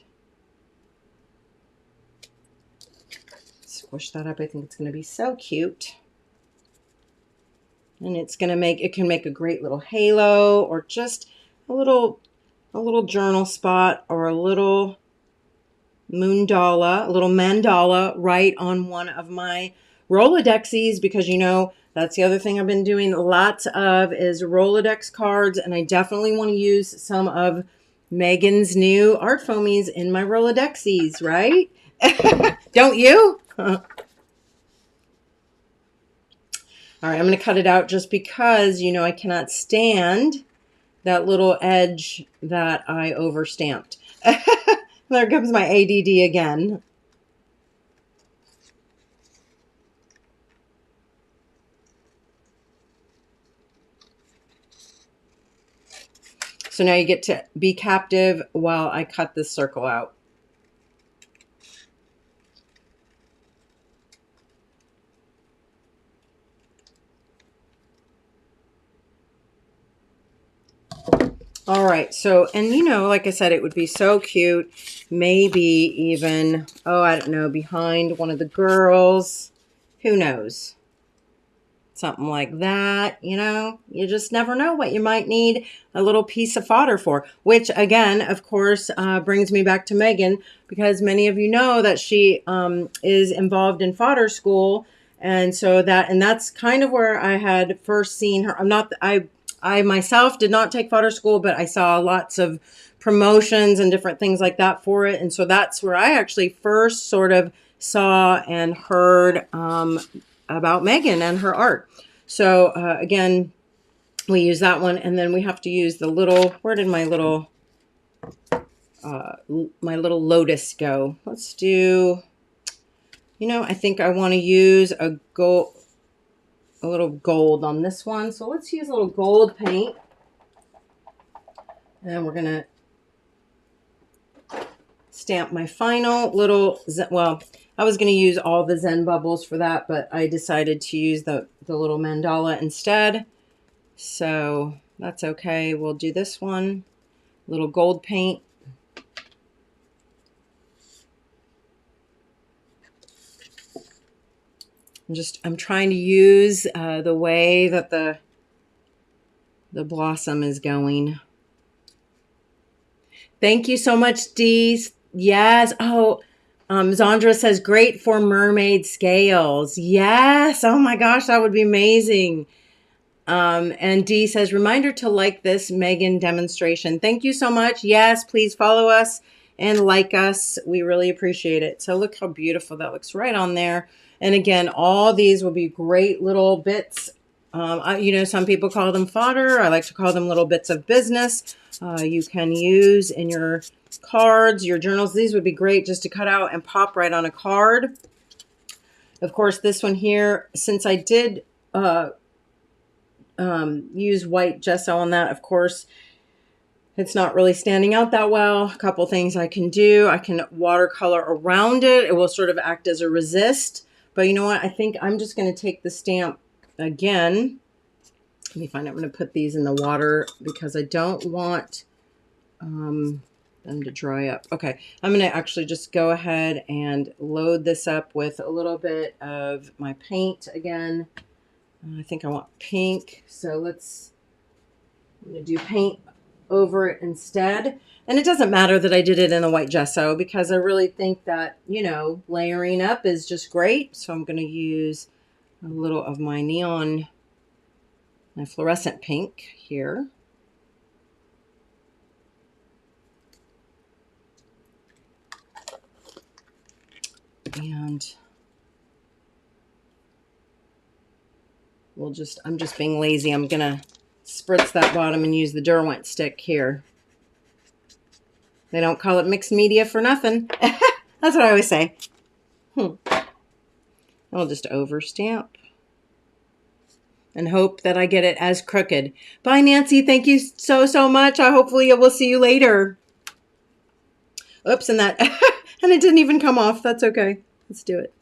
squish that up. I think it's going to be so cute, and it can make a great little halo, or just a little journal spot, or a little mandala right on one of my Rolodexes, because you know that's the other thing I've been doing lots of is Rolodex cards, and I definitely want to use some of Megan's new art foamies in my Rolodexes, right? Don't you? All right, I'm going to cut it out just because, you know, I cannot stand that little edge that I overstamped. There comes my ADD again. So now you get to be captive while I cut this circle out. All right, so, and you know, like I said, it would be so cute, maybe even, oh, I don't know, behind one of the girls Who knows? Something like that, you know, you just never know what you might need a little piece of fodder for, which again, of course, brings me back to Megan, because many of you know that she is involved in fodder school. And so that's kind of where I had first seen her. I myself did not take fodder school, but I saw lots of promotions and different things like that for it. And so that's where I actually first sort of saw and heard about Megan and her art. So again, we use that one, and then we have to use the little, where did my little lotus go? Let's do, you know, I think I want to use a little gold on this one. So let's use a little gold paint, and we're going to stamp my final little, well, I was going to use all the Zen bubbles for that, but I decided to use the little mandala instead. So that's okay. We'll do this one, little gold paint. I'm trying to use the way that the blossom is going. Thank you so much, Dee. Yes. Oh, Zandra says, great for mermaid scales. Yes. Oh my gosh, that would be amazing. And Dee says, reminder to like this Megan demonstration. Thank you so much. Yes, please follow us and like us. We really appreciate it. So look how beautiful that looks right on there. And again, all these will be great little bits. You know, some people call them fodder. I like to call them little bits of business. You can use in your cards, your journals. These would be great just to cut out and pop right on a card. Of course, this one here, since I did use white gesso on that, of course, it's not really standing out that well. A couple things I can do. I can watercolor around it. It will sort of act as a resist. But you know what? I think I'm just going to take the stamp again. Let me find out. I'm going to put these in the water because I don't want them to dry up. Okay, I'm going to actually just go ahead and load this up with a little bit of my paint again. I think I want pink, so I'm going to do paint over it instead. And it doesn't matter that I did it in the white gesso because I really think that, you know, layering up is just great. So I'm going to use a little of my my fluorescent pink here. And I'm just being lazy. I'm going to spritz that bottom and use the Derwent stick here. They don't call it mixed media for nothing. That's what I always say. I'll just overstamp and hope that I get it as crooked. Bye, Nancy. Thank you so much. Hopefully I will see you later. Oops, and that, and it didn't even come off. That's okay. Let's do it.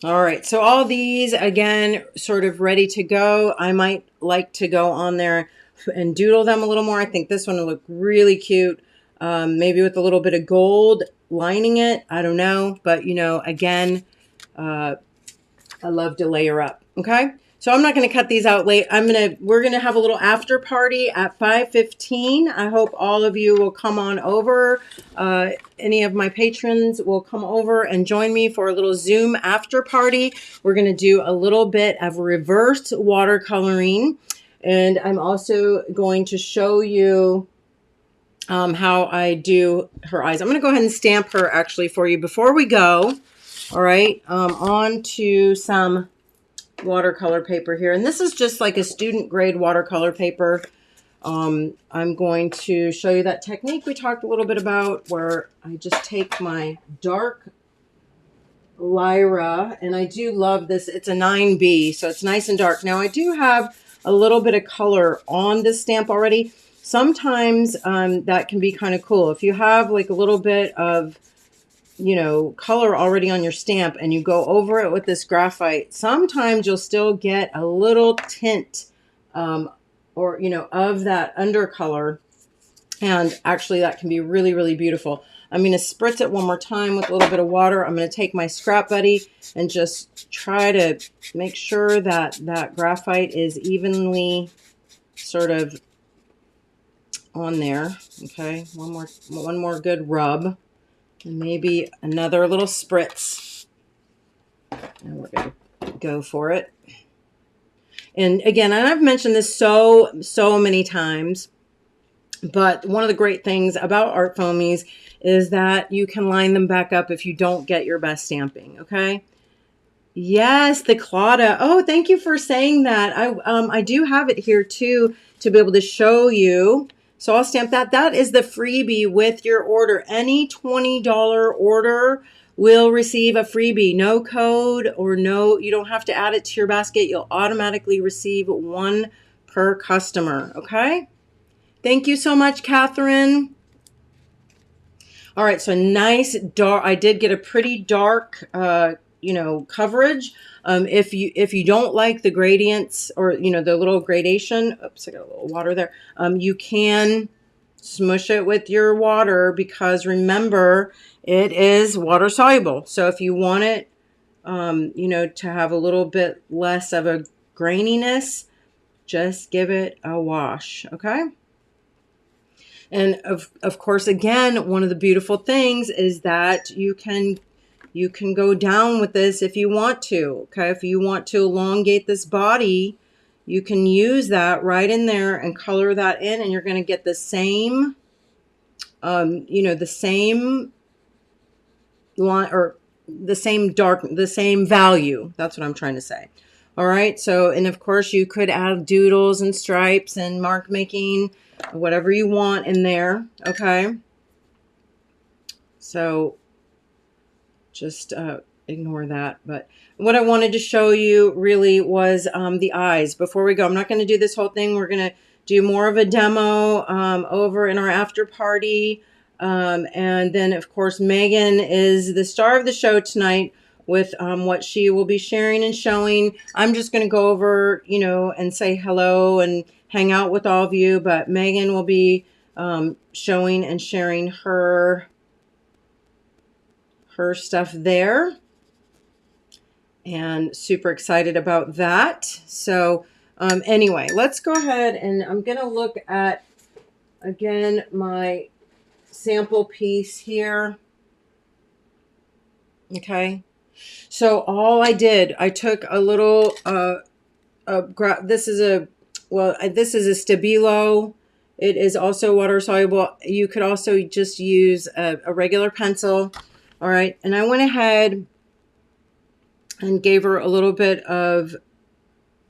All right, so all these, again, sort of ready to go. I might like to go on there and doodle them a little more. I think this one will look really cute, maybe with a little bit of gold lining it. I don't know, but, you know, again, I love to layer up, okay? So I'm not going to cut these out late. We're going to have a little after party at 5:15. I hope all of you will come on over. Any of my patrons will come over and join me for a little Zoom after party. We're going to do a little bit of reverse watercoloring. And I'm also going to show you how I do her eyes. I'm going to go ahead and stamp her actually for you before we go. All right, on to some watercolor paper here, and this is just like a student grade watercolor paper. I'm going to show you that technique we talked a little bit about, where I just take my dark Lyra, and I do love this. It's a 9B, so it's nice and dark. Now I do have a little bit of color on this stamp already. Sometimes that can be kind of cool if you have like a little bit of, you know, color already on your stamp and you go over it with this graphite. Sometimes you'll still get a little tint or, you know, of that undercolor And actually that can be really, really beautiful. I'm going to spritz it one more time with a little bit of water. I'm going to take my scrap buddy and just try to make sure that that graphite is evenly sort of on there. Okay, one more good rub, and maybe another little spritz. And we're going to go for it. And again, and I've mentioned this so many times, but one of the great things about Art Foamies is that you can line them back up if you don't get your best stamping, okay? Yes, the Claudia. Oh, thank you for saying that. I do have it here too to be able to show you. So I'll stamp that. That is the freebie with your order. Any $20 order will receive a freebie. No code or no, you don't have to add it to your basket. You'll automatically receive one per customer, okay? Thank you so much, Catherine. All right, so nice dark. I did get a pretty dark, you know, coverage. If you don't like the gradients or, you know, the little gradation, oops, I got a little water there. You can smush it with your water because remember, it is water soluble. So if you want it, you know, to have a little bit less of a graininess, just give it a wash, okay? And of course, again, one of the beautiful things is that you can go down with this if you want to. Okay, if you want to elongate this body, you can use that right in there and color that in, and you're going to get the same, you know, the same line or the same value. That's what I'm trying to say. All right. So, and of course, you could add doodles and stripes and mark making, whatever you want in there. Okay. So just ignore that. But what I wanted to show you really was the eyes. Before we go, I'm not going to do this whole thing. We're going to do more of a demo over in our after party. And then, of course, Megan is the star of the show tonight with what she will be sharing and showing. I'm just going to go over, you know, and say hello and hang out with all of you. But Megan will be showing and sharing her stuff there. And super excited about that. So anyway, let's go ahead and I'm going to look at, again, my sample piece here. Okay. So all I did, I took a little, this is a Stabilo. It is also water soluble. You could also just use a regular pencil. All right. And I went ahead and gave her a little bit of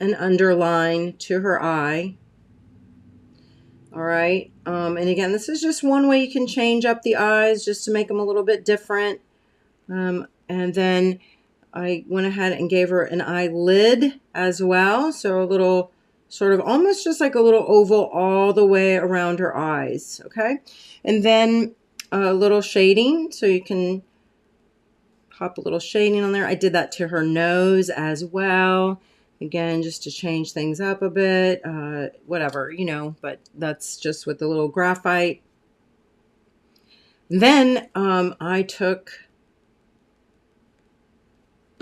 an underline to her eye. All right. And again, this is just one way you can change up the eyes just to make them a little bit different. And then I went ahead and gave her an eyelid as well. So a little sort of almost just like a little oval all the way around her eyes. Okay. And then a little shading. So you can pop a little shading on there. I did that to her nose as well. Again, just to change things up a bit, whatever, you know, but that's just with the little graphite. Then I took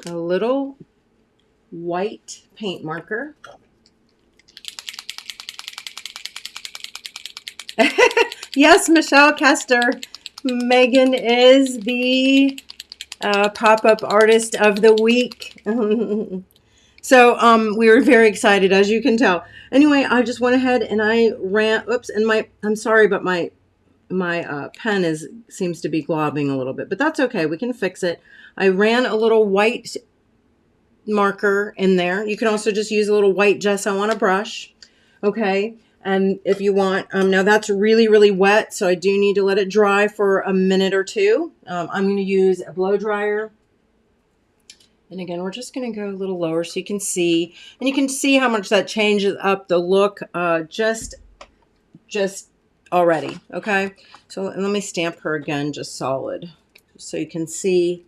a little white paint marker. Yes, Michelle Kester. Megan is the pop-up artist of the week. So we were very excited, as you can tell. Anyway, I just went ahead and I ran, oops, and I'm sorry, but my pen seems to be globbing a little bit, but that's okay. We can fix it. I ran a little white marker in there. You can also just use a little white gesso on a brush. Okay. And if you want, now that's really, really wet, so I do need to let it dry for a minute or two. I'm going to use a blow dryer. And again, we're just going to go a little lower so you can see. And you can see how much that changes up the look just already. Okay. So let me stamp her again, just solid, so you can see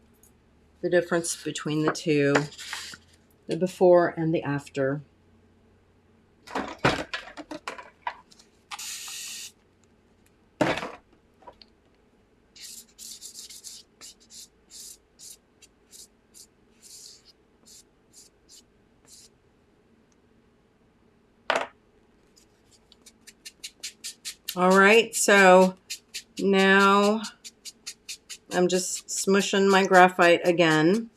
the difference between the two, the before and the after. All right, so now I'm just smushing my graphite again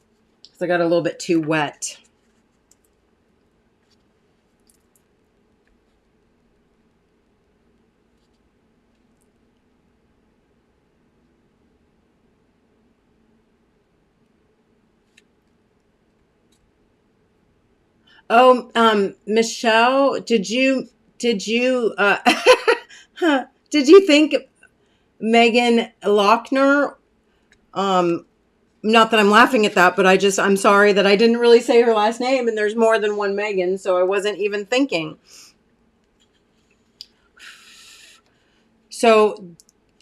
because I got a little bit too wet. Oh, Michelle, did you did you think Megan Lochner? Not that I'm laughing at that, but I'm sorry that I didn't really say her last name, and there's more than one Megan, so I wasn't even thinking. So,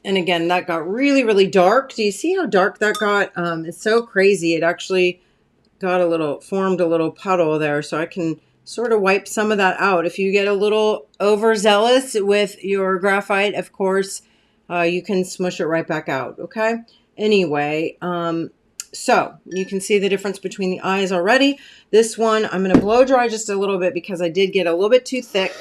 and again, that got really, really dark. Do you see how dark that got? It's so crazy. It actually formed a little puddle there, so I can sort of wipe some of that out. If you get a little overzealous with your graphite, of course, you can smush it right back out, okay? Anyway, so you can see the difference between the eyes already. This one, I'm going to blow dry just a little bit because I did get a little bit too thick.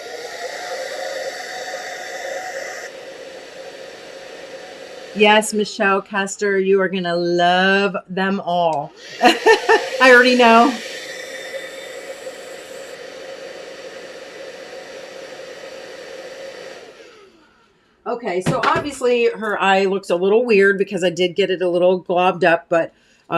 Yes, Michelle Castor, you are going to love them all. I already know. Okay, so obviously her eye looks a little weird because I did get it a little globbed up, but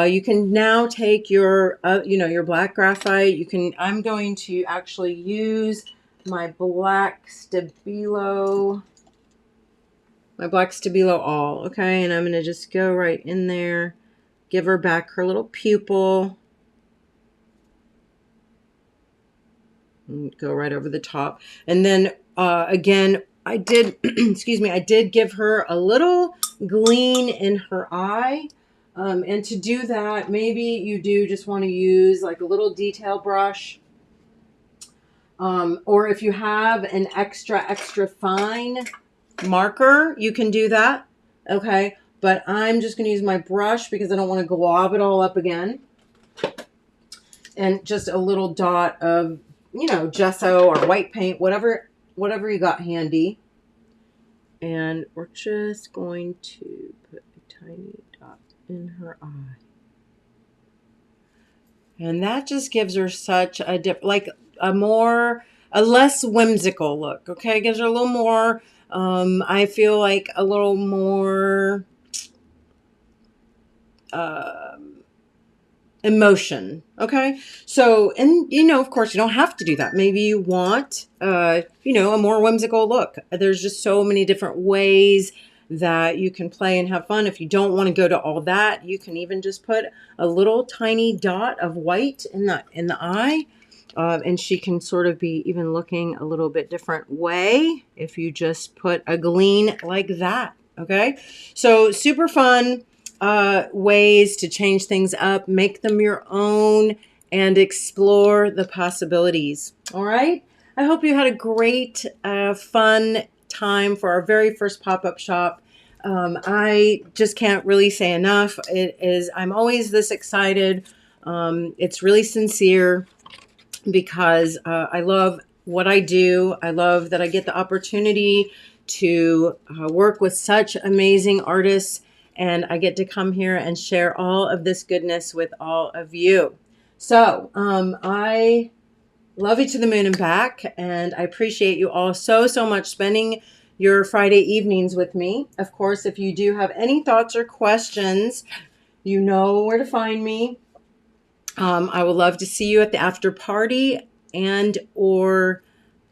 you can now take your, your black graphite. I'm going to actually use my black Stabilo all, okay? And I'm going to just go right in there, give her back her little pupil. And go right over the top. And then again, I did, excuse me, I did give her a little gleam in her eye. And to do that, maybe you do just want to use like a little detail brush. Or if you have an extra fine marker, you can do that. Okay. But I'm just going to use my brush because I don't want to glob it all up again. And just a little dot of, gesso or white paint, whatever you got handy. And we're just going to put a tiny dot in her eye. And that just gives her such a a less whimsical look, okay? It gives her a little more, I feel like a little more emotion, okay? So, and of course you don't have to do that. Maybe you want a more whimsical look. There's just so many different ways that you can play and have fun. If you don't want to go to all that, you can even just put a little tiny dot of white in the eye, and she can sort of be even looking a little bit different way if you just put a gleam like that, okay? So super fun ways to change things up, make them your own, and explore the possibilities. All right. I hope you had a great, fun time for our very first pop-up shop. I just can't really say enough. I'm always this excited. It's really sincere because I love what I do. I love that I get the opportunity to work with such amazing artists, and I get to come here and share all of this goodness with all of you. So I love you to the moon and back, and I appreciate you all so much spending your Friday evenings with me. Of course, if you do have any thoughts or questions, you know where to find me. I would love to see you at the after party or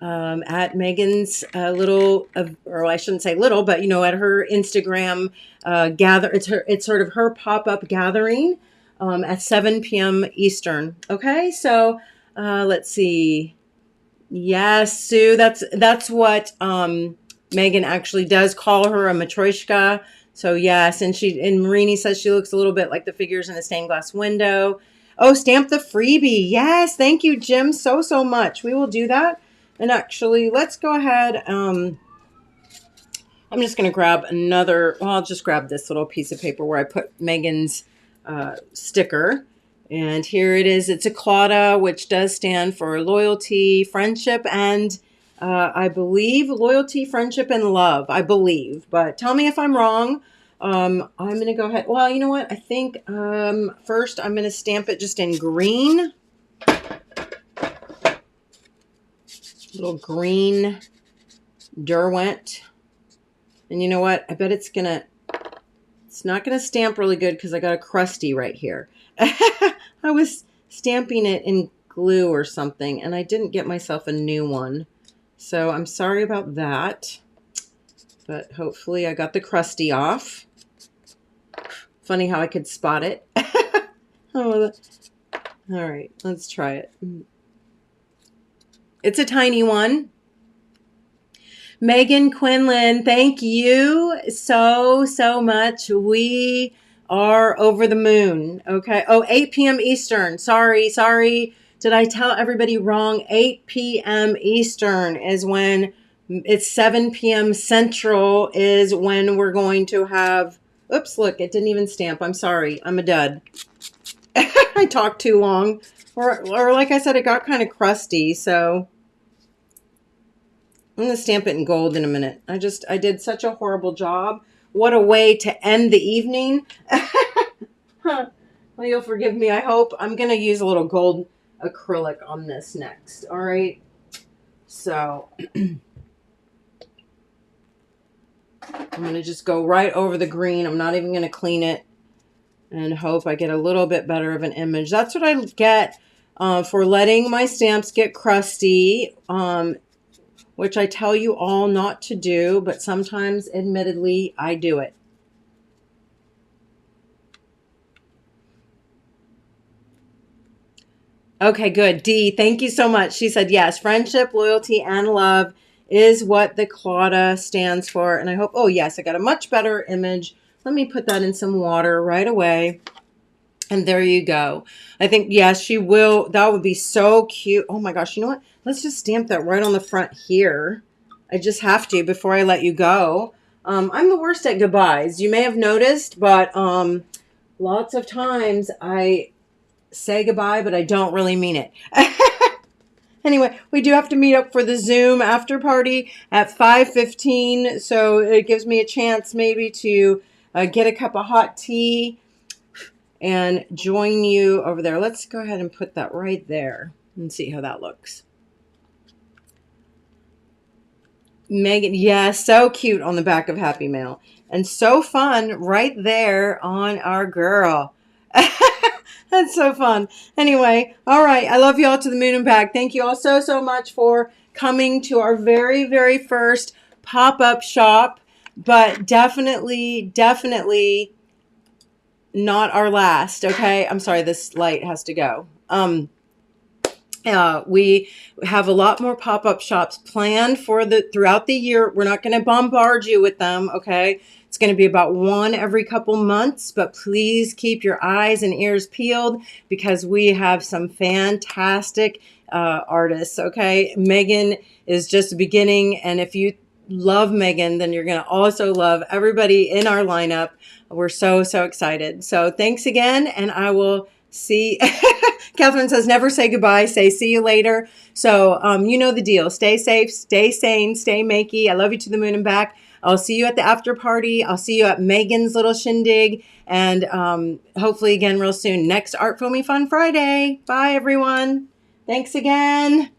at Megan's little, or I shouldn't say little, but at her Instagram It's sort of her pop-up gathering at 7 p.m. Eastern. Okay, so let's see. Yes, Sue, that's what Megan actually does call her, a matryoshka. So yes, and Marini says she looks a little bit like the figures in the stained glass window. Oh, stamp the freebie. Yes, thank you, Jim, so much. We will do that. And actually, let's go ahead. I'm just going to grab I'll just grab this little piece of paper where I put Megan's sticker. And here it is. It's a Claudia, which does stand for loyalty, friendship, and I believe loyalty, friendship, and love. I believe, but tell me if I'm wrong. I'm going to go ahead. Well, you know what? I think first I'm going to stamp it just in green. Little green Derwent. And you know what? I bet it's not going to stamp really good because I got a crusty right here. I was stamping it in glue or something, and I didn't get myself a new one. So I'm sorry about that. But hopefully I got the crusty off. Funny how I could spot it. Oh, all right, let's try it. It's a tiny one. Megan Quinlan, thank you so much. We are over the moon. Okay. Oh, 8 p.m. Eastern. Sorry. Did I tell everybody wrong? 8 p.m. Eastern is when it's 7 p.m. Central is when we're going to have, oops, look, it didn't even stamp. I'm sorry. I'm a dud. I talked too long. Or like I said, it got kind of crusty, so I'm going to stamp it in gold in a minute. I did such a horrible job. What a way to end the evening. Well, you'll forgive me, I hope. I'm going to use a little gold acrylic on this next. All right. So I'm going to just go right over the green. I'm not even going to clean it and hope I get a little bit better of an image. That's what I get for letting my stamps get crusty. Which I tell you all not to do, but sometimes, admittedly, I do it. Okay, good. Dee, thank you so much. She said, yes, friendship, loyalty, and love is what the Claudia stands for. And I hope, oh, yes, I got a much better image. Let me put that in some water right away. And there you go. I think, yes, she will. That would be so cute. Oh, my gosh. You know what? Let's just stamp that right on the front here. I just have to before I let you go. I'm the worst at goodbyes. You may have noticed, but lots of times I say goodbye, but I don't really mean it. Anyway, we do have to meet up for the Zoom after party at 5:15. So it gives me a chance maybe to get a cup of hot tea and join you over there. Let's go ahead and put that right there and see how that looks. Megan, yeah, so cute on the back of Happy Mail. And so fun right there on our girl. That's so fun. Anyway, all right. I love you all to the moon and back. Thank you all so much for coming to our very first pop-up shop. But definitely not our last, okay? I'm sorry, this light has to go. We have a lot more pop-up shops planned for throughout the year. We're not going to bombard you with them, okay? It's going to be about one every couple months, but please keep your eyes and ears peeled because we have some fantastic artists, okay? Megan is just beginning, and if you love Megan, then you're going to also love everybody in our lineup. We're so excited. So thanks again, and I will see. Catherine says, never say goodbye. Say see you later. So you know the deal. Stay safe, stay sane, stay makey. I love you to the moon and back. I'll see you at the after party. I'll see you at Megan's little shindig. And hopefully again real soon. Next ArtFoamies Fun Friday. Bye, everyone. Thanks again.